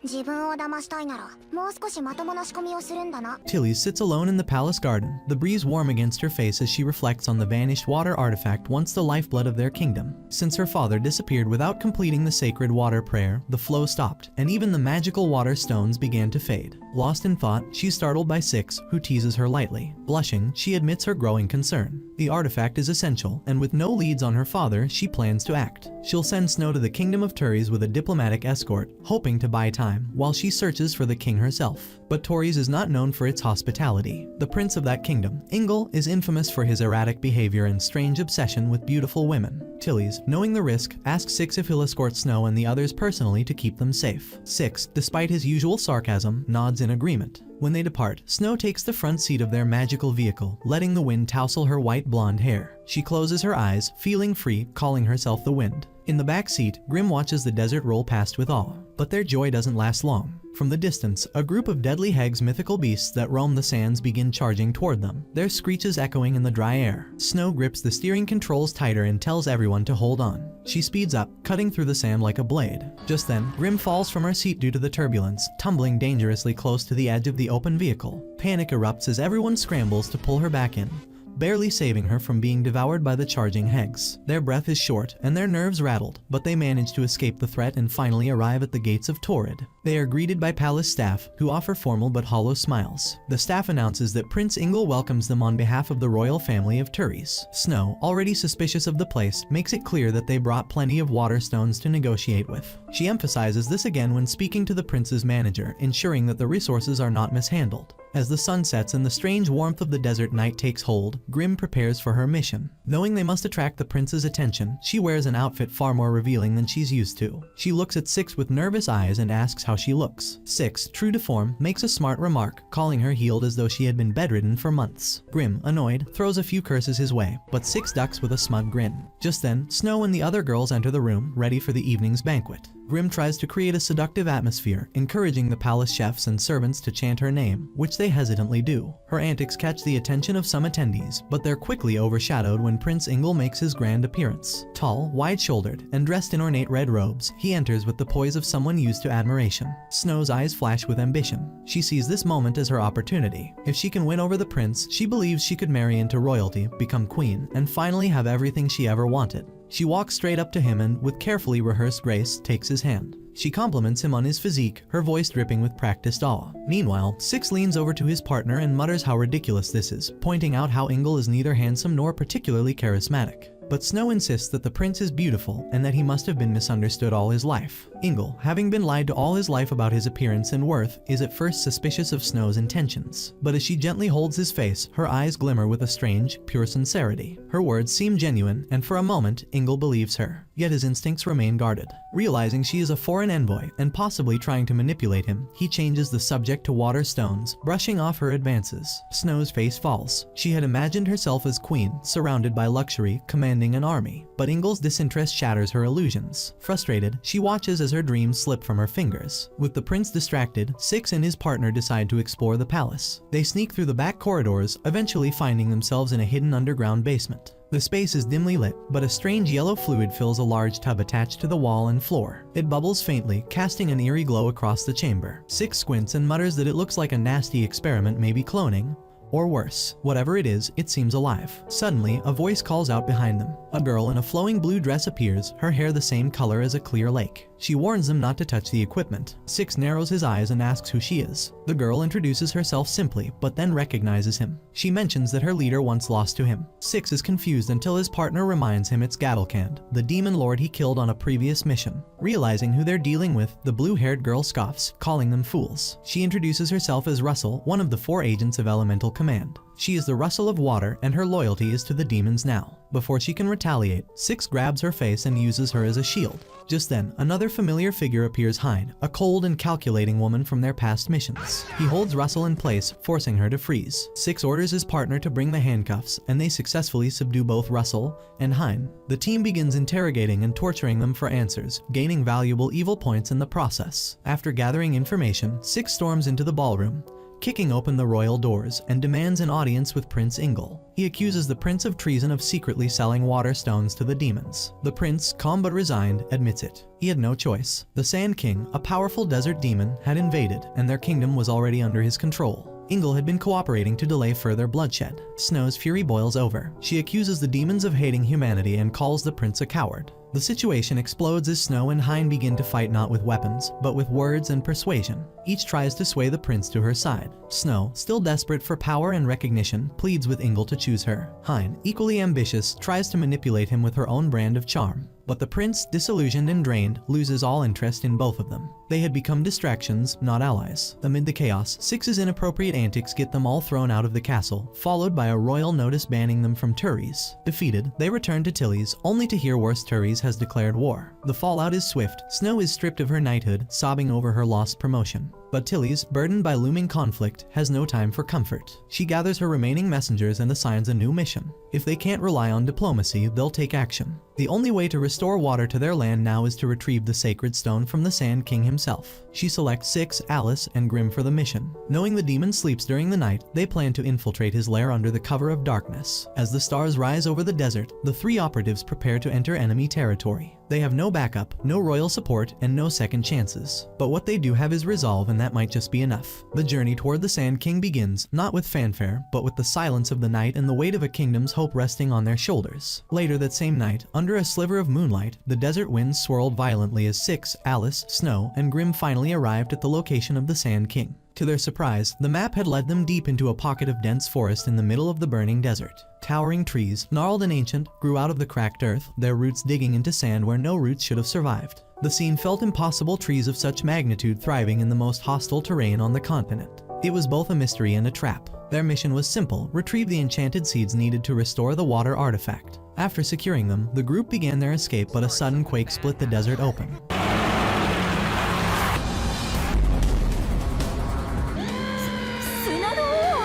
Tilly sits alone in the palace garden, the breeze warm against her face as she reflects on the vanished water artifact, once the lifeblood of their kingdom. Since her father disappeared without completing the sacred water prayer, the flow stopped, and even the magical water stones began to fade. Lost in thought, she's startled by Six, who teases her lightly. Blushing, she admits her growing concern. The artifact is essential, and with no leads on her father, she plans to act. She'll send Snow to the kingdom of Turis with a diplomatic escort, hoping to buy time, while she searches for the king herself. But Turis is not known for its hospitality. The prince of that kingdom, Ingle, is infamous for his erratic behavior and strange obsession with beautiful women. Tilly's, knowing the risk, asks Six if he'll escort Snow and the others personally to keep them safe. Six, despite his usual sarcasm, nods in agreement. When they depart, Snow takes the front seat of their magical vehicle, letting the wind tousle her white blonde hair. She closes her eyes, feeling free, calling herself the wind. In the back seat, Grimm watches the desert roll past with awe. But their joy doesn't last long. From the distance, a group of deadly hags, mythical beasts that roam the sands, begin charging toward them, their screeches echoing in the dry air. Snow grips the steering controls tighter and tells everyone to hold on. She speeds up, cutting through the sand like a blade. Just then, Grimm falls from her seat due to the turbulence, tumbling dangerously close to the edge of the open vehicle. Panic erupts as everyone scrambles to pull her back in, barely saving her from being devoured by the charging hags. Their breath is short and their nerves rattled, but they manage to escape the threat and finally arrive at the gates of Torrid. They are greeted by palace staff, who offer formal but hollow smiles. The staff announces that Prince Ingle welcomes them on behalf of the royal family of Turis. Snow, already suspicious of the place, makes it clear that they brought plenty of water stones to negotiate with. She emphasizes this again when speaking to the prince's manager, ensuring that the resources are not mishandled. As the sun sets and the strange warmth of the desert night takes hold, Grimm prepares for her mission. Knowing they must attract the prince's attention, she wears an outfit far more revealing than she's used to. She looks at Six with nervous eyes and asks how she looks. Six, true to form, makes a smart remark, calling her healed as though she had been bedridden for months. Grimm, annoyed, throws a few curses his way, but Six ducks with a smug grin. Just then, Snow and the other girls enter the room, ready for the evening's banquet. Grimm tries to create a seductive atmosphere, encouraging the palace chefs and servants to chant her name, which they hesitantly do. Her antics catch the attention of some attendees, but they're quickly overshadowed when Prince Ingle makes his grand appearance. Tall, wide-shouldered, and dressed in ornate red robes, he enters with the poise of someone used to admiration. Snow's eyes flash with ambition. She sees this moment as her opportunity. If she can win over the prince, she believes she could marry into royalty, become queen, and finally have everything she ever wanted. She walks straight up to him and, with carefully rehearsed grace, takes his hand. She compliments him on his physique, her voice dripping with practiced awe. Meanwhile, Six leans over to his partner and mutters how ridiculous this is, pointing out how Ingle is neither handsome nor particularly charismatic. But Snow insists that the prince is beautiful and that he must have been misunderstood all his life. Ingle, having been lied to all his life about his appearance and worth, is at first suspicious of Snow's intentions. But as she gently holds his face, her eyes glimmer with a strange, pure sincerity. Her words seem genuine, and for a moment, Ingle believes her. Yet his instincts remain guarded. Realizing she is a foreign envoy, and possibly trying to manipulate him, he changes the subject to water stones, brushing off her advances. Snow's face falls. She had imagined herself as queen, surrounded by luxury, commanding an army. But Ingle's disinterest shatters her illusions. Frustrated, she watches as her dreams slip from her fingers. With the prince distracted, Six and his partner decide to explore the palace. They sneak through the back corridors, eventually finding themselves in a hidden underground basement. The space is dimly lit, but a strange yellow fluid fills a large tub attached to the wall and floor. It bubbles faintly, casting an eerie glow across the chamber. Six squints and mutters that it looks like a nasty experiment, maybe cloning. Or worse, whatever it is, it seems alive. Suddenly, a voice calls out behind them. A girl in a flowing blue dress appears, her hair the same color as a clear lake. She warns them not to touch the equipment. 6 narrows his eyes and asks who she is. The girl introduces herself simply, but then recognizes him. She mentions that her leader once lost to him. 6 is confused until his partner reminds him it's Gadalkand, the demon lord he killed on a previous mission. Realizing who they're dealing with, the blue-haired girl scoffs, calling them fools. She introduces herself as Russell, one of the 4 agents of Elemental Command. She is the Russell of Water, and her loyalty is to the demons now. Before she can retaliate, 6 grabs her face and uses her as a shield. Just then, another familiar figure appears Hein, a cold and calculating woman from their past missions. He holds Russell in place, forcing her to freeze. 6 orders his partner to bring the handcuffs, and they successfully subdue both Russell and Hein. The team begins interrogating and torturing them for answers, gaining valuable evil points in the process. After gathering information, 6 storms into the ballroom, kicking open the royal doors, and demands an audience with Prince Ingle. He accuses the Prince of treason of secretly selling water stones to the demons. The prince, calm but resigned, admits it. He had no choice. The Sand King, a powerful desert demon, had invaded, and their kingdom was already under his control. Ingle had been cooperating to delay further bloodshed. Snow's fury boils over. She accuses the demons of hating humanity and calls the prince a coward. The situation explodes as Snow and Hein begin to fight not with weapons, but with words and persuasion. Each tries to sway the prince to her side. Snow, still desperate for power and recognition, pleads with Ingle to choose her. Hein, equally ambitious, tries to manipulate him with her own brand of charm. But the prince, disillusioned and drained, loses all interest in both of them. They had become distractions, not allies. Amid the chaos, 6's inappropriate antics get them all thrown out of the castle, followed by a royal notice banning them from Turries. Defeated, they return to Tilly's, only to hear worse Turries has declared war. The fallout is swift. Snow is stripped of her knighthood, sobbing over her lost promotion. But Tilly's, burdened by looming conflict, has no time for comfort. She gathers her remaining messengers and assigns a new mission. If they can't rely on diplomacy, they'll take action. The only way to restore water to their land now is to retrieve the sacred stone from the Sand King himself. She selects 6, Alice, and Grim for the mission. Knowing the demon sleeps during the night, they plan to infiltrate his lair under the cover of darkness. As the stars rise over the desert, the 3 operatives prepare to enter enemy territory. They have no backup, no royal support, and no second chances. But what they do have is resolve, and that might just be enough. The journey toward the Sand King begins, not with fanfare, but with the silence of the night and the weight of a kingdom's hope resting on their shoulders. Later that same night, under a sliver of moonlight, the desert winds swirled violently as 6, Alice, Snow, and Grim finally arrived at the location of the Sand King. To their surprise, the map had led them deep into a pocket of dense forest in the middle of the burning desert. Towering trees, gnarled and ancient, grew out of the cracked earth, their roots digging into sand where no roots should have survived. The scene felt impossible, trees of such magnitude thriving in the most hostile terrain on the continent. It was both a mystery and a trap. Their mission was simple: retrieve the enchanted seeds needed to restore the water artifact. After securing them, the group began their escape, but a sudden quake split the desert open.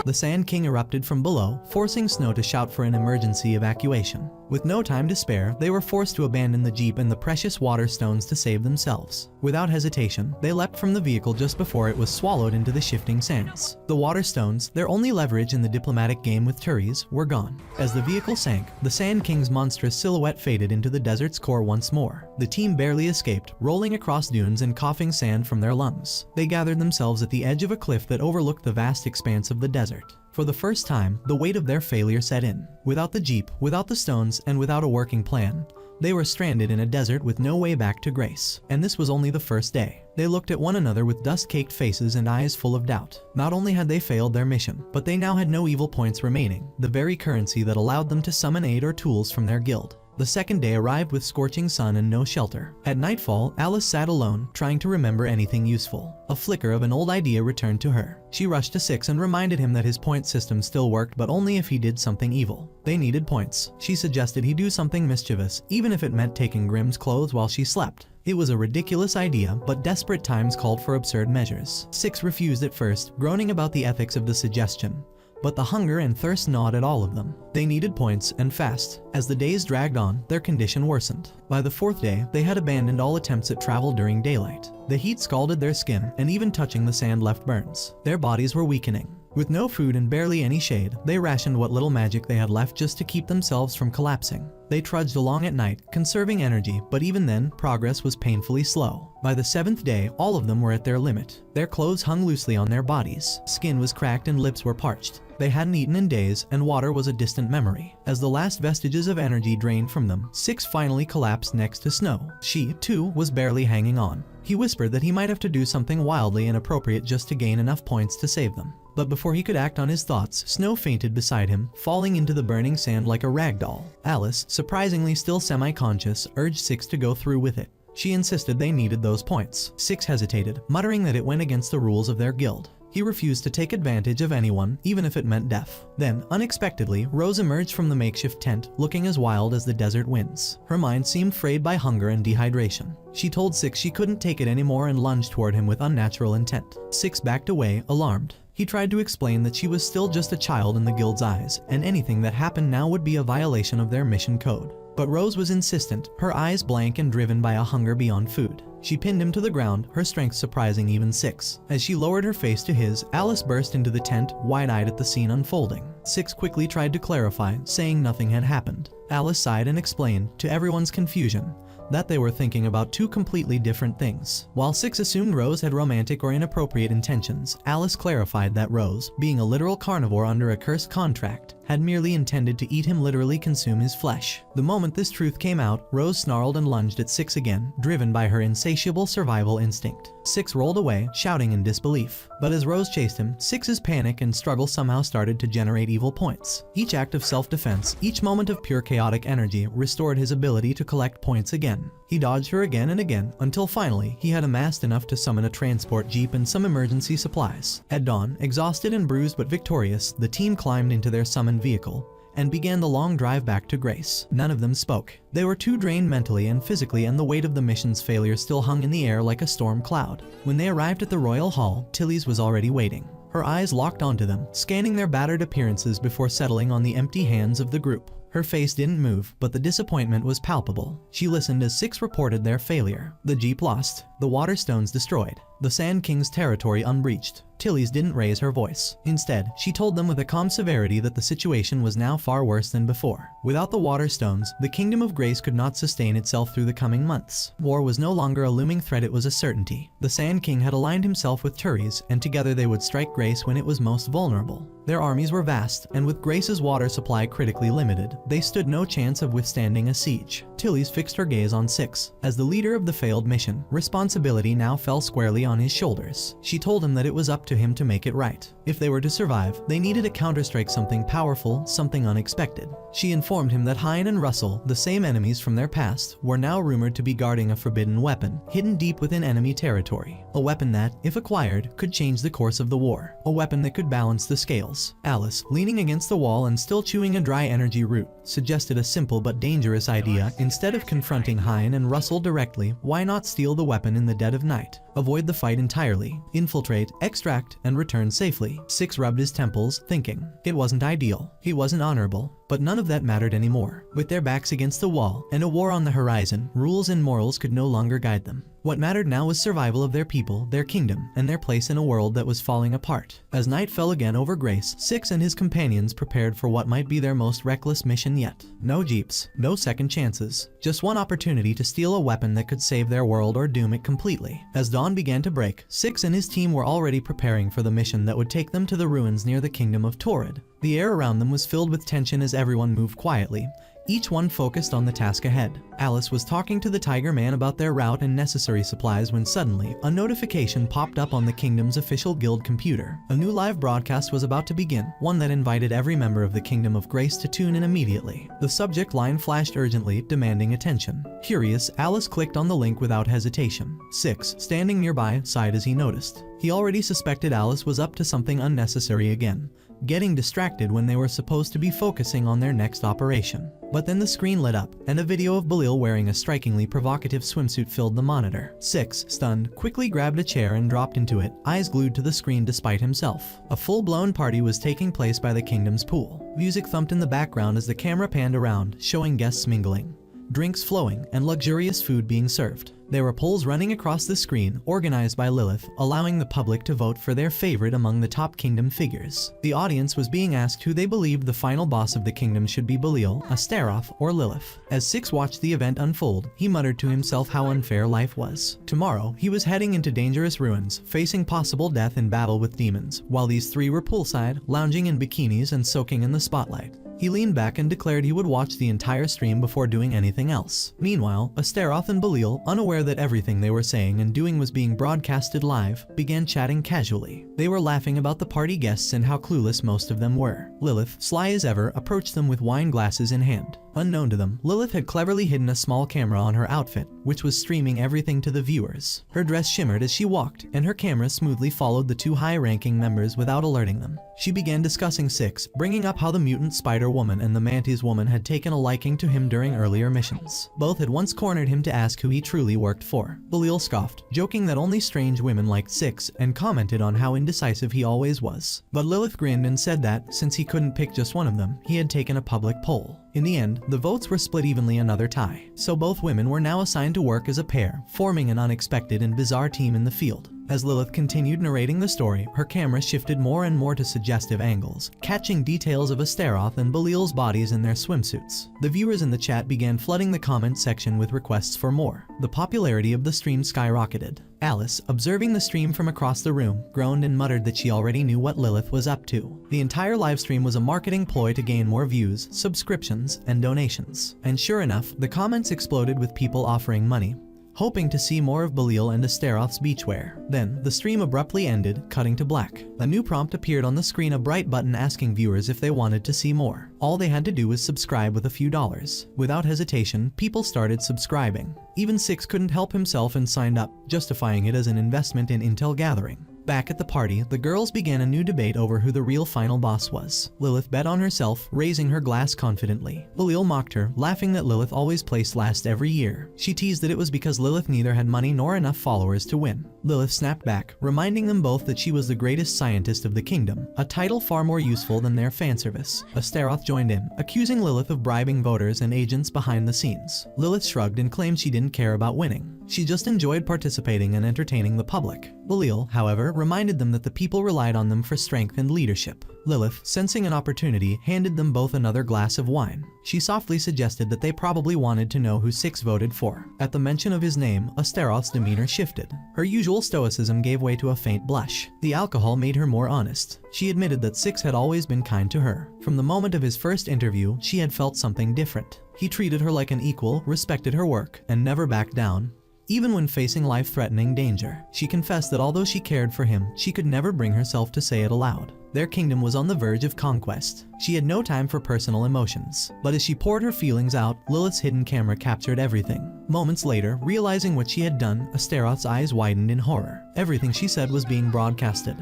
The Sand King erupted from below, forcing Snow to shout for an emergency evacuation. With no time to spare, they were forced to abandon the jeep and the precious water stones to save themselves. Without hesitation, they leapt from the vehicle just before it was swallowed into the shifting sands. The water stones, their only leverage in the diplomatic game with Turries, were gone. As the vehicle sank, the Sand King's monstrous silhouette faded into the desert's core once more. The team barely escaped, rolling across dunes and coughing sand from their lungs. They gathered themselves at the edge of a cliff that overlooked the vast expanse of the desert. For the first time, the weight of their failure set in. Without the jeep, without the stones, and without a working plan, they were stranded in a desert with no way back to grace. And this was only the first day. They looked at one another with dust-caked faces and eyes full of doubt. Not only had they failed their mission, but they now had no evil points remaining, the very currency that allowed them to summon aid or tools from their guild. The second day arrived with scorching sun and no shelter. At nightfall, Alice sat alone, trying to remember anything useful. A flicker of an old idea returned to her. She rushed to 6 and reminded him that his point system still worked, but only if he did something evil. They needed points. She suggested he do something mischievous, even if it meant taking Grim's clothes while she slept. It was a ridiculous idea, but desperate times called for absurd measures. 6 refused at first, groaning about the ethics of the suggestion. But the hunger and thirst gnawed at all of them. They needed points, and fast. As the days dragged on, their condition worsened. By the 4th day, they had abandoned all attempts at travel during daylight. The heat scalded their skin, and even touching the sand left burns. Their bodies were weakening. With no food and barely any shade, they rationed what little magic they had left just to keep themselves from collapsing. They trudged along at night, conserving energy, but even then, progress was painfully slow. By the 7th day, all of them were at their limit. Their clothes hung loosely on their bodies. Skin was cracked and lips were parched. They hadn't eaten in days, and water was a distant memory. As the last vestiges of energy drained from them, 6 finally collapsed next to Snow. She, too, was barely hanging on. He whispered that he might have to do something wildly inappropriate just to gain enough points to save them. But before he could act on his thoughts, Snow fainted beside him, falling into the burning sand like a rag doll. Alice, surprisingly still semi-conscious, urged 6 to go through with it. She insisted they needed those points. 6 hesitated, muttering that it went against the rules of their guild. He refused to take advantage of anyone, even if it meant death. Then, unexpectedly, Rose emerged from the makeshift tent, looking as wild as the desert winds. Her mind seemed frayed by hunger and dehydration. She told 6 she couldn't take it anymore and lunged toward him with unnatural intent. 6 backed away, alarmed. He tried to explain that she was still just a child in the guild's eyes, and anything that happened now would be a violation of their mission code. But Rose was insistent, her eyes blank and driven by a hunger beyond food. She pinned him to the ground, her strength surprising even 6. As she lowered her face to his, Alice burst into the tent, wide-eyed at the scene unfolding. 6 quickly tried to clarify, saying nothing had happened. Alice sighed and explained, to everyone's confusion, that they were thinking about 2 completely different things. While 6 assumed Rose had romantic or inappropriate intentions, Alice clarified that Rose, being a literal carnivore under a cursed contract, had merely intended to eat him, literally consume his flesh. The moment this truth came out, Rose snarled and lunged at 6 again, driven by her insatiable survival instinct. 6 rolled away, shouting in disbelief. But as Rose chased him, 6's panic and struggle somehow started to generate evil points. Each act of self-defense, each moment of pure chaotic energy restored his ability to collect points again. He dodged her again and again, until finally he had amassed enough to summon a transport jeep and some emergency supplies. At dawn, exhausted and bruised but victorious, the team climbed into their summoned vehicle and began the long drive back to Grace. None of them spoke. They were too drained mentally and physically, and the weight of the mission's failure still hung in the air like a storm cloud. When they arrived at the Royal Hall, Tilly's was already waiting. Her eyes locked onto them, scanning their battered appearances before settling on the empty hands of the group. Her face didn't move, but the disappointment was palpable. She listened as 6 reported their failure. The jeep lost, the water stones destroyed, the Sand King's territory unbreached. Tilly's didn't raise her voice. Instead, she told them with a calm severity that the situation was now far worse than before. Without the water stones, the Kingdom of Grace could not sustain itself through the coming months. War was no longer a looming threat, it was a certainty. The Sand King had aligned himself with Turi's, and together they would strike Grace when it was most vulnerable. Their armies were vast, and with Grace's water supply critically limited, they stood no chance of withstanding a siege. Tilly's fixed her gaze on 6. As the leader of the failed mission, responsibility now fell squarely on his shoulders. She told him that it was up to him to make it right. If they were to survive, they needed to counterstrike something powerful, something unexpected. She informed him that Hein and Russell, the same enemies from their past, were now rumored to be guarding a forbidden weapon, hidden deep within enemy territory. A weapon that, if acquired, could change the course of the war. A weapon that could balance the scales. Alice, leaning against the wall and still chewing a dry energy root, suggested a simple but dangerous idea. Instead of confronting Hein and Russell directly, why not steal the weapon in the dead of night? Avoid the fight entirely, infiltrate, extract, and return safely. 6 rubbed his temples, thinking. It wasn't ideal, he wasn't honorable, but none of that mattered anymore. With their backs against the wall, and a war on the horizon, rules and morals could no longer guide them. What mattered now was survival of their people, their kingdom, and their place in a world that was falling apart. As night fell again over Grace, 6 and his companions prepared for what might be their most reckless mission yet. No jeeps, no second chances, just one opportunity to steal a weapon that could save their world or doom it completely. As dawn began to break, 6 and his team were already preparing for the mission that would take them to the ruins near the kingdom of Torrid. The air around them was filled with tension as everyone moved quietly, each one focused on the task ahead. Alice was talking to the Tiger Man about their route and necessary supplies when suddenly, a notification popped up on the kingdom's official guild computer. A new live broadcast was about to begin, one that invited every member of the Kingdom of Grace to tune in immediately. The subject line flashed urgently, demanding attention. Curious, Alice clicked on the link without hesitation. 6, standing nearby, sighed as he noticed. He already suspected Alice was up to something unnecessary again, getting distracted when they were supposed to be focusing on their next operation. But then the screen lit up, and a video of Belil wearing a strikingly provocative swimsuit filled the monitor. 6, stunned, quickly grabbed a chair and dropped into it, eyes glued to the screen despite himself. A full-blown party was taking place by the kingdom's pool. Music thumped in the background as the camera panned around, showing guests mingling. drinks flowing, and luxurious food being served. There were polls running across the screen, organized by Lilith, allowing the public to vote for their favorite among the top kingdom figures. The audience was being asked who they believed the final boss of the kingdom should be: Belial, Astaroth, or Lilith. As Six watched the event unfold, he muttered to himself how unfair life was. Tomorrow, he was heading into dangerous ruins, facing possible death in battle with demons, while these three were poolside, lounging in bikinis and soaking in the spotlight. He leaned back and declared he would watch the entire stream before doing anything else. Meanwhile, Astaroth and Belial, unaware that everything they were saying and doing was being broadcasted live, began chatting casually. They were laughing about the party guests and how clueless most of them were. Lilith, sly as ever, approached them with wine glasses in hand. Unknown to them, Lilith had cleverly hidden a small camera on her outfit, which was streaming everything to the viewers. Her dress shimmered as she walked, and her camera smoothly followed the two high-ranking members without alerting them. She began discussing Six, bringing up how the mutant Spider-Woman and the Mantis Woman had taken a liking to him during earlier missions. Both had once cornered him to ask who he truly worked for. Belial scoffed, joking that only strange women liked Six, and commented on how indecisive he always was. But Lilith grinned and said that, since he couldn't pick just one of them, he had taken a public poll. In the end, the votes were split evenly, another tie. So both women were now assigned to work as a pair, forming an unexpected and bizarre team in the field. As Lilith continued narrating the story, her camera shifted more and more to suggestive angles, catching details of Astaroth and Belial's bodies in their swimsuits. The viewers in the chat began flooding the comment section with requests for more. The popularity of the stream skyrocketed. Alice, observing the stream from across the room, groaned and muttered that she already knew what Lilith was up to. The entire livestream was a marketing ploy to gain more views, subscriptions, and donations. And sure enough, the comments exploded with people offering money, hoping to see more of Belial and Astaroth's beachwear. Then, the stream abruptly ended, cutting to black. A new prompt appeared on the screen, a bright button asking viewers if they wanted to see more. All they had to do was subscribe with a few dollars. Without hesitation, people started subscribing. Even Six couldn't help himself and signed up, justifying it as an investment in intel gathering. Back at the party, the girls began a new debate over who the real final boss was. Lilith bet on herself, raising her glass confidently. Belial mocked her, laughing that Lilith always placed last every year. She teased that it was because Lilith neither had money nor enough followers to win. Lilith snapped back, reminding them both that she was the greatest scientist of the kingdom, a title far more useful than their fan service. Astaroth joined in, accusing Lilith of bribing voters and agents behind the scenes. Lilith shrugged and claimed she didn't care about winning. She just enjoyed participating and entertaining the public. Belial, however, reminded them that the people relied on them for strength and leadership. Lilith, sensing an opportunity, handed them both another glass of wine. She softly suggested that they probably wanted to know who Six voted for. At the mention of his name, Astaroth's demeanor shifted. Her usual stoicism gave way to a faint blush. The alcohol made her more honest. She admitted that Six had always been kind to her. From the moment of his first interview, she had felt something different. He treated her like an equal, respected her work, and never backed down. Even when facing life-threatening danger, she confessed that although she cared for him, she could never bring herself to say it aloud. Their kingdom was on the verge of conquest. She had no time for personal emotions. But as she poured her feelings out, Lilith's hidden camera captured everything. Moments later, realizing what she had done, Astaroth's eyes widened in horror. Everything she said was being broadcasted.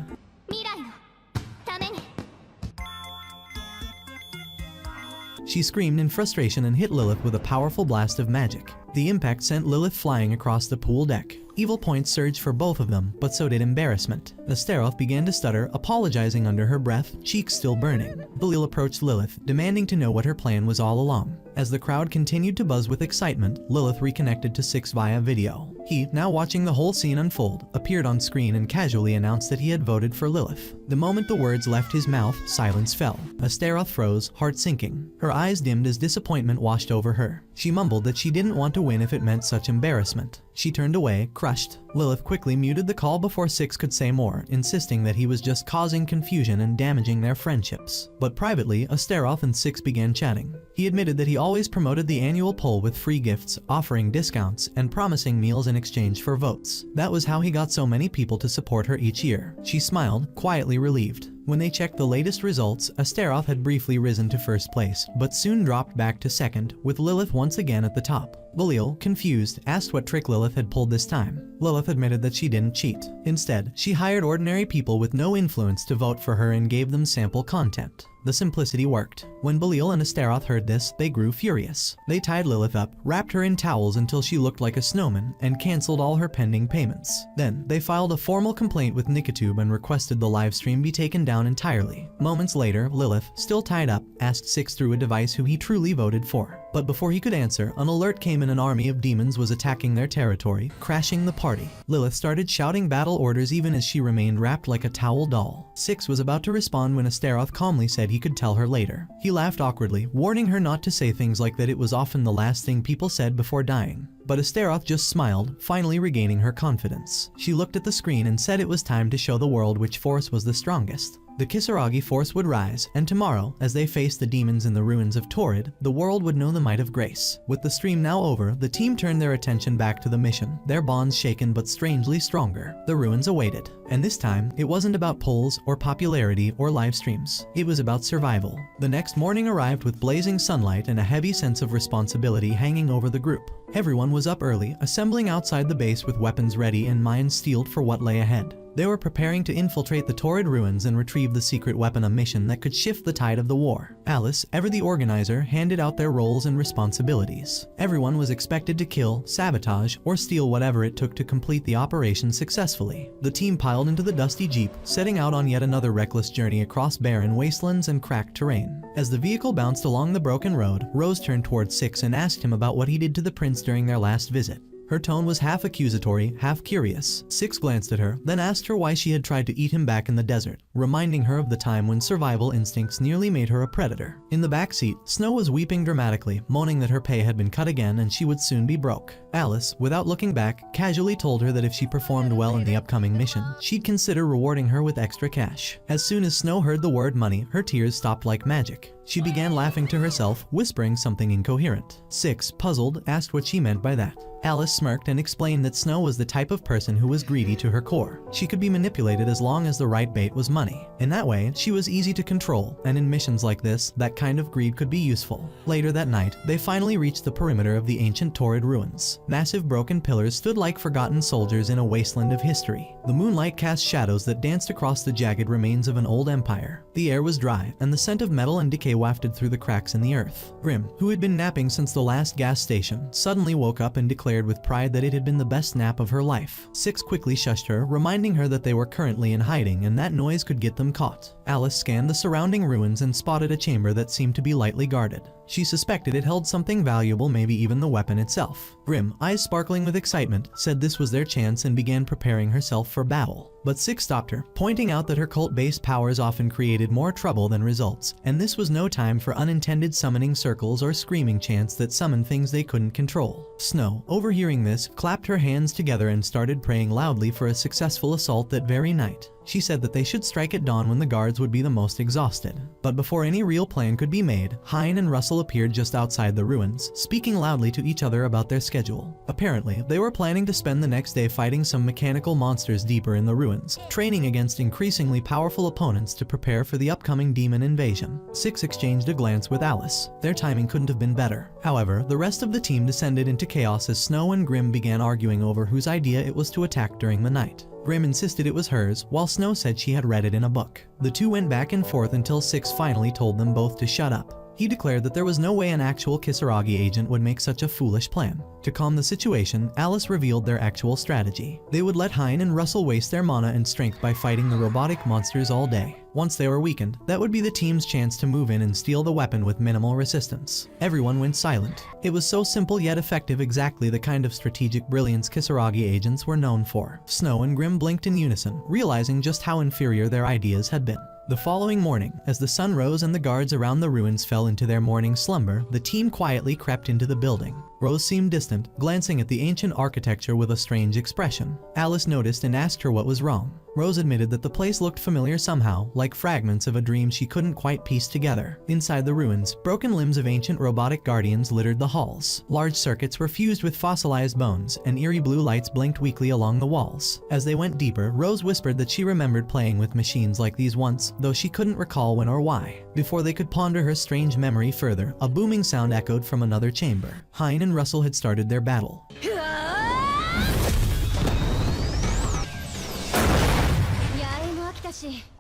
She screamed in frustration and hit Lilith with a powerful blast of magic. The impact sent Lilith flying across the pool deck. Evil points surged for both of them, but so did embarrassment. Astaroth began to stutter, apologizing under her breath, cheeks still burning. Belial approached Lilith, demanding to know what her plan was all along. As the crowd continued to buzz with excitement, Lilith reconnected to Six via video. He, now watching the whole scene unfold, appeared on screen and casually announced that he had voted for Lilith. The moment the words left his mouth, silence fell. Astaroth froze, heart sinking. Her eyes dimmed as disappointment washed over her. She mumbled that she didn't want to win if it meant such embarrassment. She turned away, crushed. Lilith quickly muted the call before Six could say more, insisting that he was just causing confusion and damaging their friendships. But privately, Astaroth and Six began chatting. He admitted that he always promoted the annual poll with free gifts, offering discounts, and promising meals in exchange for votes. That was how he got so many people to support her each year. She smiled, quietly relieved. When they checked the latest results, Astaroth had briefly risen to first place, but soon dropped back to second, with Lilith once again at the top. Belial, confused, asked what trick Lilith had pulled this time. Lilith admitted that she didn't cheat. Instead, she hired ordinary people with no influence to vote for her and gave them sample content. The simplicity worked. When Belial and Astaroth heard this, they grew furious. They tied Lilith up, wrapped her in towels until she looked like a snowman, and canceled all her pending payments. Then, they filed a formal complaint with Nicotube and requested the livestream be taken down down entirely. Moments later, Lilith, still tied up, asked Six through a device who he truly voted for. But before he could answer, an alert came and an army of demons was attacking their territory, crashing the party. Lilith started shouting battle orders even as she remained wrapped like a towel doll. Six was about to respond when Astaroth calmly said he could tell her later. He laughed awkwardly, warning her not to say things like that. It was often the last thing people said before dying. But Astaroth just smiled, finally regaining her confidence. She looked at the screen and said it was time to show the world which force was the strongest. The Kisaragi force would rise, and tomorrow, as they faced the demons in the ruins of Torrid, the world would know the might of grace. With the stream now over, the team turned their attention back to the mission, their bonds shaken but strangely stronger. The ruins awaited. And this time, it wasn't about polls or popularity or live streams. It was about survival. The next morning arrived with blazing sunlight and a heavy sense of responsibility hanging over the group. Everyone was up early, assembling outside the base with weapons ready and minds steeled for what lay ahead. They were preparing to infiltrate the Torrid ruins and retrieve the secret weapon, a mission that could shift the tide of the war. Alice, ever the organizer, handed out their roles and responsibilities. Everyone was expected to kill, sabotage, or steal whatever it took to complete the operation successfully. The team piled into the dusty jeep, setting out on yet another reckless journey across barren wastelands and cracked terrain. As the vehicle bounced along the broken road, Rose turned toward Six and asked him about what he did to the prince during their last visit. Her tone was half accusatory, half curious. Six glanced at her, then asked her why she had tried to eat him back in the desert, reminding her of the time when survival instincts nearly made her a predator. In the back seat, Snow was weeping dramatically, moaning that her pay had been cut again and she would soon be broke. Alice, without looking back, casually told her that if she performed well in the upcoming mission, she'd consider rewarding her with extra cash. As soon as Snow heard the word money, her tears stopped like magic. She began laughing to herself, whispering something incoherent. Six, puzzled, asked what she meant by that. Alice smirked and explained that Snow was the type of person who was greedy to her core. She could be manipulated as long as the right bait was money. In that way, she was easy to control, and in missions like this, that kind of greed could be useful. Later that night, they finally reached the perimeter of the ancient Torrid ruins. Massive broken pillars stood like forgotten soldiers in a wasteland of history. The moonlight cast shadows that danced across the jagged remains of an old empire. The air was dry, and the scent of metal and decay wafted through the cracks in the earth. Grim, who had been napping since the last gas station, suddenly woke up and declared with pride that it had been the best nap of her life. Six quickly shushed her, reminding her that they were currently in hiding and that noise could get them caught. Alice scanned the surrounding ruins and spotted a chamber that seemed to be lightly guarded. She suspected it held something valuable, maybe even the weapon itself. Grim, eyes sparkling with excitement, said this was their chance and began preparing herself for battle. But Six stopped her, pointing out that her cult-based powers often created more trouble than results, and this was no time for unintended summoning circles or screaming chants that summoned things they couldn't control. Snow, overhearing this, clapped her hands together and started praying loudly for a successful assault that very night. She said that they should strike at dawn when the guards would be the most exhausted. But before any real plan could be made, Hein and Russell appeared just outside the ruins, speaking loudly to each other about their schedule. Apparently, they were planning to spend the next day fighting some mechanical monsters deeper in the ruins, training against increasingly powerful opponents to prepare for the upcoming demon invasion. Six exchanged a glance with Alice. Their timing couldn't have been better. However, the rest of the team descended into chaos as Snow and Grim began arguing over whose idea it was to attack during the night. Grim insisted it was hers, while Snow said she had read it in a book. The two went back and forth until Six finally told them both to shut up. He declared that there was no way an actual Kisaragi agent would make such a foolish plan. To calm the situation, Alice revealed their actual strategy. They would let Hein and Russell waste their mana and strength by fighting the robotic monsters all day. Once they were weakened, that would be the team's chance to move in and steal the weapon with minimal resistance. Everyone went silent. It was so simple yet effective, exactly the kind of strategic brilliance Kisaragi agents were known for. Snow and Grim blinked in unison, realizing just how inferior their ideas had been. The following morning, as the sun rose and the guards around the ruins fell into their morning slumber, the team quietly crept into the building. Rose seemed distant, glancing at the ancient architecture with a strange expression. Alice noticed and asked her what was wrong. Rose admitted that the place looked familiar somehow, like fragments of a dream she couldn't quite piece together. Inside the ruins, broken limbs of ancient robotic guardians littered the halls. Large circuits were fused with fossilized bones, and eerie blue lights blinked weakly along the walls. As they went deeper, Rose whispered that she remembered playing with machines like these once, though she couldn't recall when or why. Before they could ponder her strange memory further, a booming sound echoed from another chamber. Hein and Russell had started their battle.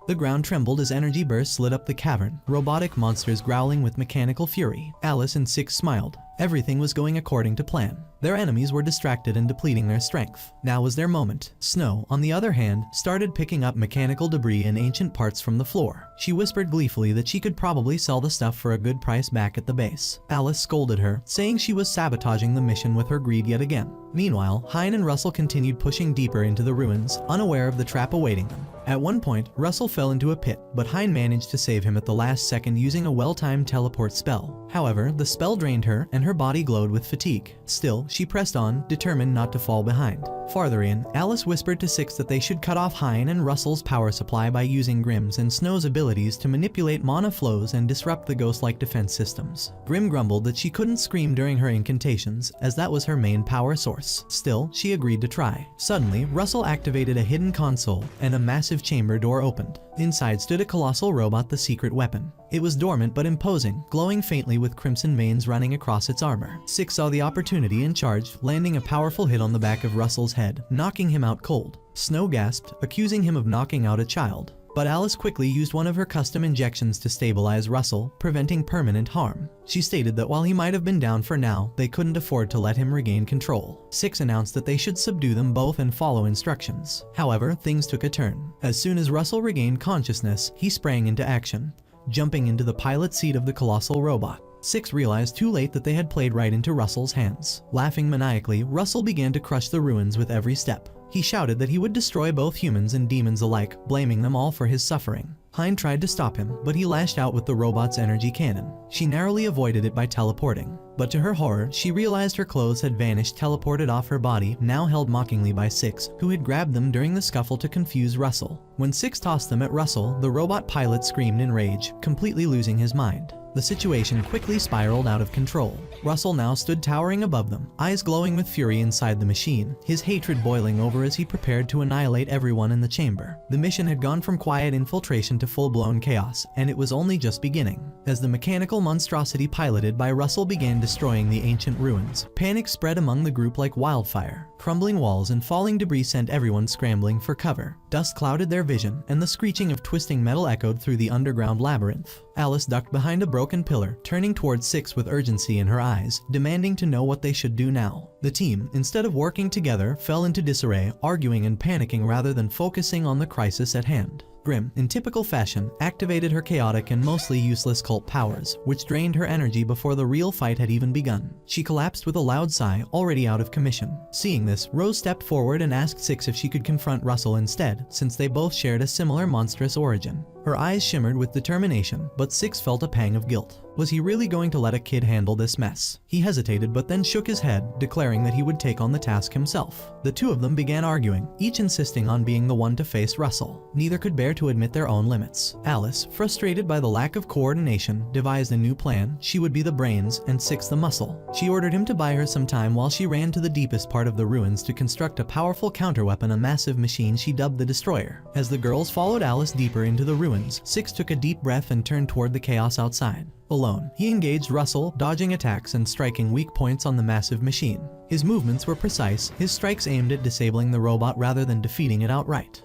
The ground trembled as energy bursts lit up the cavern, robotic monsters growling with mechanical fury. Alice and Six smiled. Everything was going according to plan. Their enemies were distracted and depleting their strength. Now was their moment. Snow, on the other hand, started picking up mechanical debris and ancient parts from the floor. She whispered gleefully that she could probably sell the stuff for a good price back at the base. Alice scolded her, saying she was sabotaging the mission with her greed yet again. Meanwhile, Hein and Russell continued pushing deeper into the ruins, unaware of the trap awaiting them. At one point, Russell fell into a pit, but Hein managed to save him at the last second using a well-timed teleport spell. However, the spell drained her, and her body glowed with fatigue. Still, she pressed on, determined not to fall behind. Farther in, Alice whispered to Six that they should cut off Hein and Russell's power supply by using Grimm's and Snow's abilities to manipulate mana flows and disrupt the ghost-like defense systems. Grimm grumbled that she couldn't scream during her incantations, as that was her main power source. Still, she agreed to try. Suddenly, Russell activated a hidden console, and a massive chamber door opened. Inside stood a colossal robot, the secret weapon. It was dormant but imposing, glowing faintly with crimson veins running across its armor. Six saw the opportunity and charged, landing a powerful hit on the back of Russell's head, knocking him out cold. Snow gasped, accusing him of knocking out a child. But Alice quickly used one of her custom injections to stabilize Russell, preventing permanent harm. She stated that while he might have been down for now, they couldn't afford to let him regain control. Six announced that they should subdue them both and follow instructions. However, things took a turn. As soon as Russell regained consciousness, he sprang into action, jumping into the pilot seat of the colossal robot. Six realized too late that they had played right into Russell's hands. Laughing maniacally, Russell began to crush the ruins with every step. He shouted that he would destroy both humans and demons alike, blaming them all for his suffering. Hein tried to stop him, but he lashed out with the robot's energy cannon. She narrowly avoided it by teleporting. But to her horror, she realized her clothes had vanished, teleported off her body, now held mockingly by Six, who had grabbed them during the scuffle to confuse Russell. When Six tossed them at Russell, the robot pilot screamed in rage, completely losing his mind. The situation quickly spiraled out of control. Russell now stood towering above them, eyes glowing with fury inside the machine, his hatred boiling over as he prepared to annihilate everyone in the chamber. The mission had gone from quiet infiltration to full-blown chaos, and it was only just beginning. As the mechanical monstrosity piloted by Russell began destroying the ancient ruins, panic spread among the group like wildfire. Crumbling walls and falling debris sent everyone scrambling for cover. Dust clouded their vision, and the screeching of twisting metal echoed through the underground labyrinth. Alice ducked behind a broken pillar, turning towards Six with urgency in her eyes, demanding to know what they should do now. The team, instead of working together, fell into disarray, arguing and panicking rather than focusing on the crisis at hand. Grimm, in typical fashion, activated her chaotic and mostly useless cult powers, which drained her energy before the real fight had even begun. She collapsed with a loud sigh, already out of commission. Seeing this, Rose stepped forward and asked Six if she could confront Russell instead, since they both shared a similar monstrous origin. Her eyes shimmered with determination, but Six felt a pang of guilt. Was he really going to let a kid handle this mess? He hesitated but then shook his head, declaring that he would take on the task himself. The two of them began arguing, each insisting on being the one to face Russell. Neither could bear to admit their own limits. Alice, frustrated by the lack of coordination, devised a new plan. She would be the brains and Six the muscle. She ordered him to buy her some time while she ran to the deepest part of the ruins to construct a powerful counterweapon, a massive machine she dubbed the Destroyer. As the girls followed Alice deeper into the ruins, Six took a deep breath and turned toward the chaos outside. Alone, he engaged Russell, dodging attacks and striking weak points on the massive machine. His movements were precise, his strikes aimed at disabling the robot rather than defeating it outright.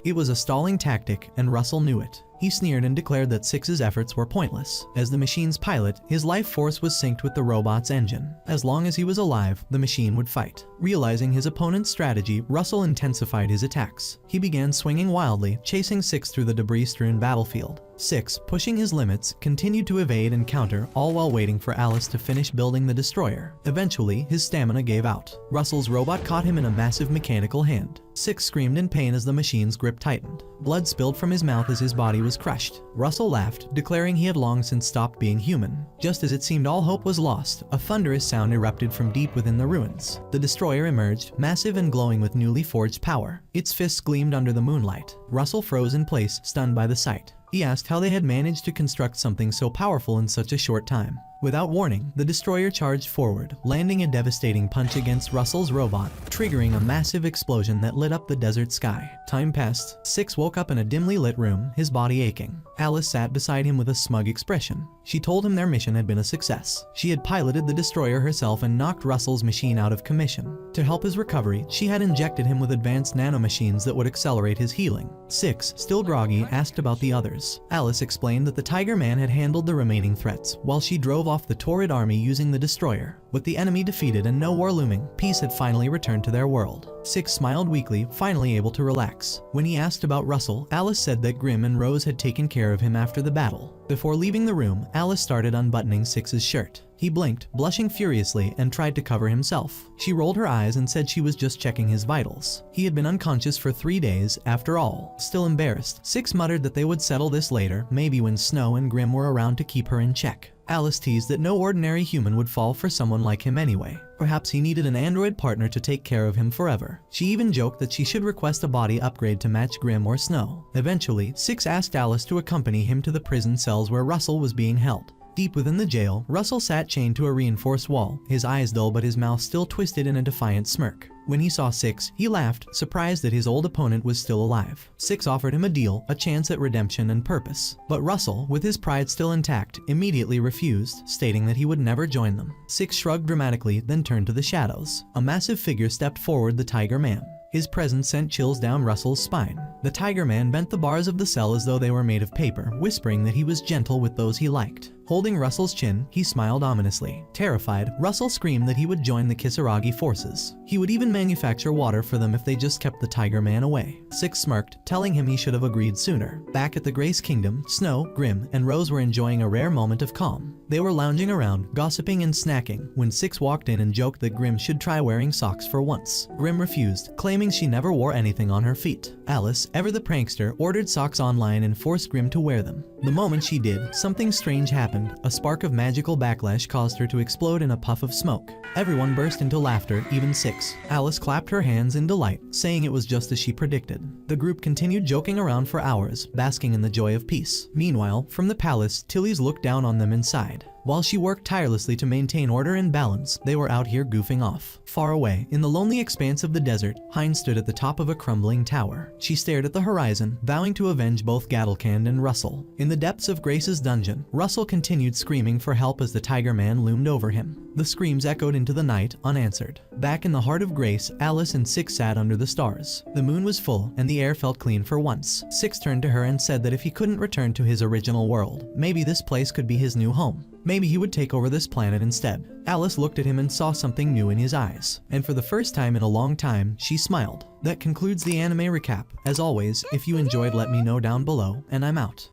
It was a stalling tactic, and Russell knew it. He sneered and declared that Six's efforts were pointless. As the machine's pilot, his life force was synced with the robot's engine. As long as he was alive, the machine would fight. Realizing his opponent's strategy, Russell intensified his attacks. He began swinging wildly, chasing Six through the debris-strewn battlefield. Six, pushing his limits, continued to evade and counter, all while waiting for Alice to finish building the Destroyer. Eventually, his stamina gave out. Russell's robot caught him in a massive mechanical hand. Six screamed in pain as the machine's grip tightened. Blood spilled from his mouth as his body was crushed. Russell laughed, declaring he had long since stopped being human. Just as it seemed all hope was lost, a thunderous sound erupted from deep within the ruins. The Destroyer emerged, massive and glowing with newly forged power. Its fists gleamed under the moonlight. Russell froze in place, stunned by the sight. He asked how they had managed to construct something so powerful in such a short time. Without warning, the Destroyer charged forward, landing a devastating punch against Russell's robot, triggering a massive explosion that lit up the desert sky. Time passed. Six woke up in a dimly lit room, his body aching. Alice sat beside him with a smug expression. She told him their mission had been a success. She had piloted the Destroyer herself and knocked Russell's machine out of commission. To help his recovery, she had injected him with advanced nanomachines that would accelerate his healing. Six, still groggy, asked about the others. others. Alice explained that the Tiger Man had handled the remaining threats, while she drove off the torrid army using the destroyer. With the enemy defeated and no war looming, peace had finally returned to their world. Six smiled weakly, finally able to relax. When he asked about Russell, Alice said that Grim and Rose had taken care of him after the battle. Before leaving the room, Alice started unbuttoning Six's shirt. He blinked, blushing furiously, and tried to cover himself. She rolled her eyes and said she was just checking his vitals. He had been unconscious for 3 days, after all. Still embarrassed, Six muttered that they would settle this later, maybe when Snow and Grim were around to keep her in check. Alice teased that no ordinary human would fall for someone like him anyway. Perhaps he needed an android partner to take care of him forever. She even joked that she should request a body upgrade to match Grim or Snow. Eventually, Six asked Alice to accompany him to the prison cells where Russell was being held. Deep within the jail, Russell sat chained to a reinforced wall, his eyes dull but his mouth still twisted in a defiant smirk. When he saw Six, he laughed, surprised that his old opponent was still alive. Six offered him a deal, a chance at redemption and purpose. But Russell, with his pride still intact, immediately refused, stating that he would never join them. Six shrugged dramatically, then turned to the shadows. A massive figure stepped forward, the Tiger Man. His presence sent chills down Russell's spine. The Tiger Man bent the bars of the cell as though they were made of paper, whispering that he was gentle with those he liked. Holding Russell's chin, he smiled ominously. Terrified, Russell screamed that he would join the Kisaragi forces. He would even manufacture water for them if they just kept the Tiger Man away. Six smirked, telling him he should have agreed sooner. Back at the Grace Kingdom, Snow, Grim, and Rose were enjoying a rare moment of calm. They were lounging around, gossiping and snacking, when Six walked in and joked that Grim should try wearing socks for once. Grim refused, claiming she never wore anything on her feet. Alice, ever the prankster, ordered socks online and forced Grim to wear them. The moment she did, something strange happened. A spark of magical backlash caused her to explode in a puff of smoke. Everyone burst into laughter, even Six. Alice clapped her hands in delight, saying it was just as she predicted. The group continued joking around for hours, basking in the joy of peace. Meanwhile, from the palace, Tilly's looked down on them inside. While she worked tirelessly to maintain order and balance, they were out here goofing off. Far away, in the lonely expanse of the desert, Hein stood at the top of a crumbling tower. She stared at the horizon, vowing to avenge both Gattlecand and Russell. In the depths of Grace's dungeon, Russell continued screaming for help as the Tiger Man loomed over him. The screams echoed into the night, unanswered. Back in the heart of Grace, Alice and Six sat under the stars. The moon was full, and the air felt clean for once. Six turned to her and said that if he couldn't return to his original world, maybe this place could be his new home. Maybe he would take over this planet instead. Alice looked at him and saw something new in his eyes. And for the first time in a long time, she smiled. That concludes the anime recap. As always, if you enjoyed, let me know down below, and I'm out.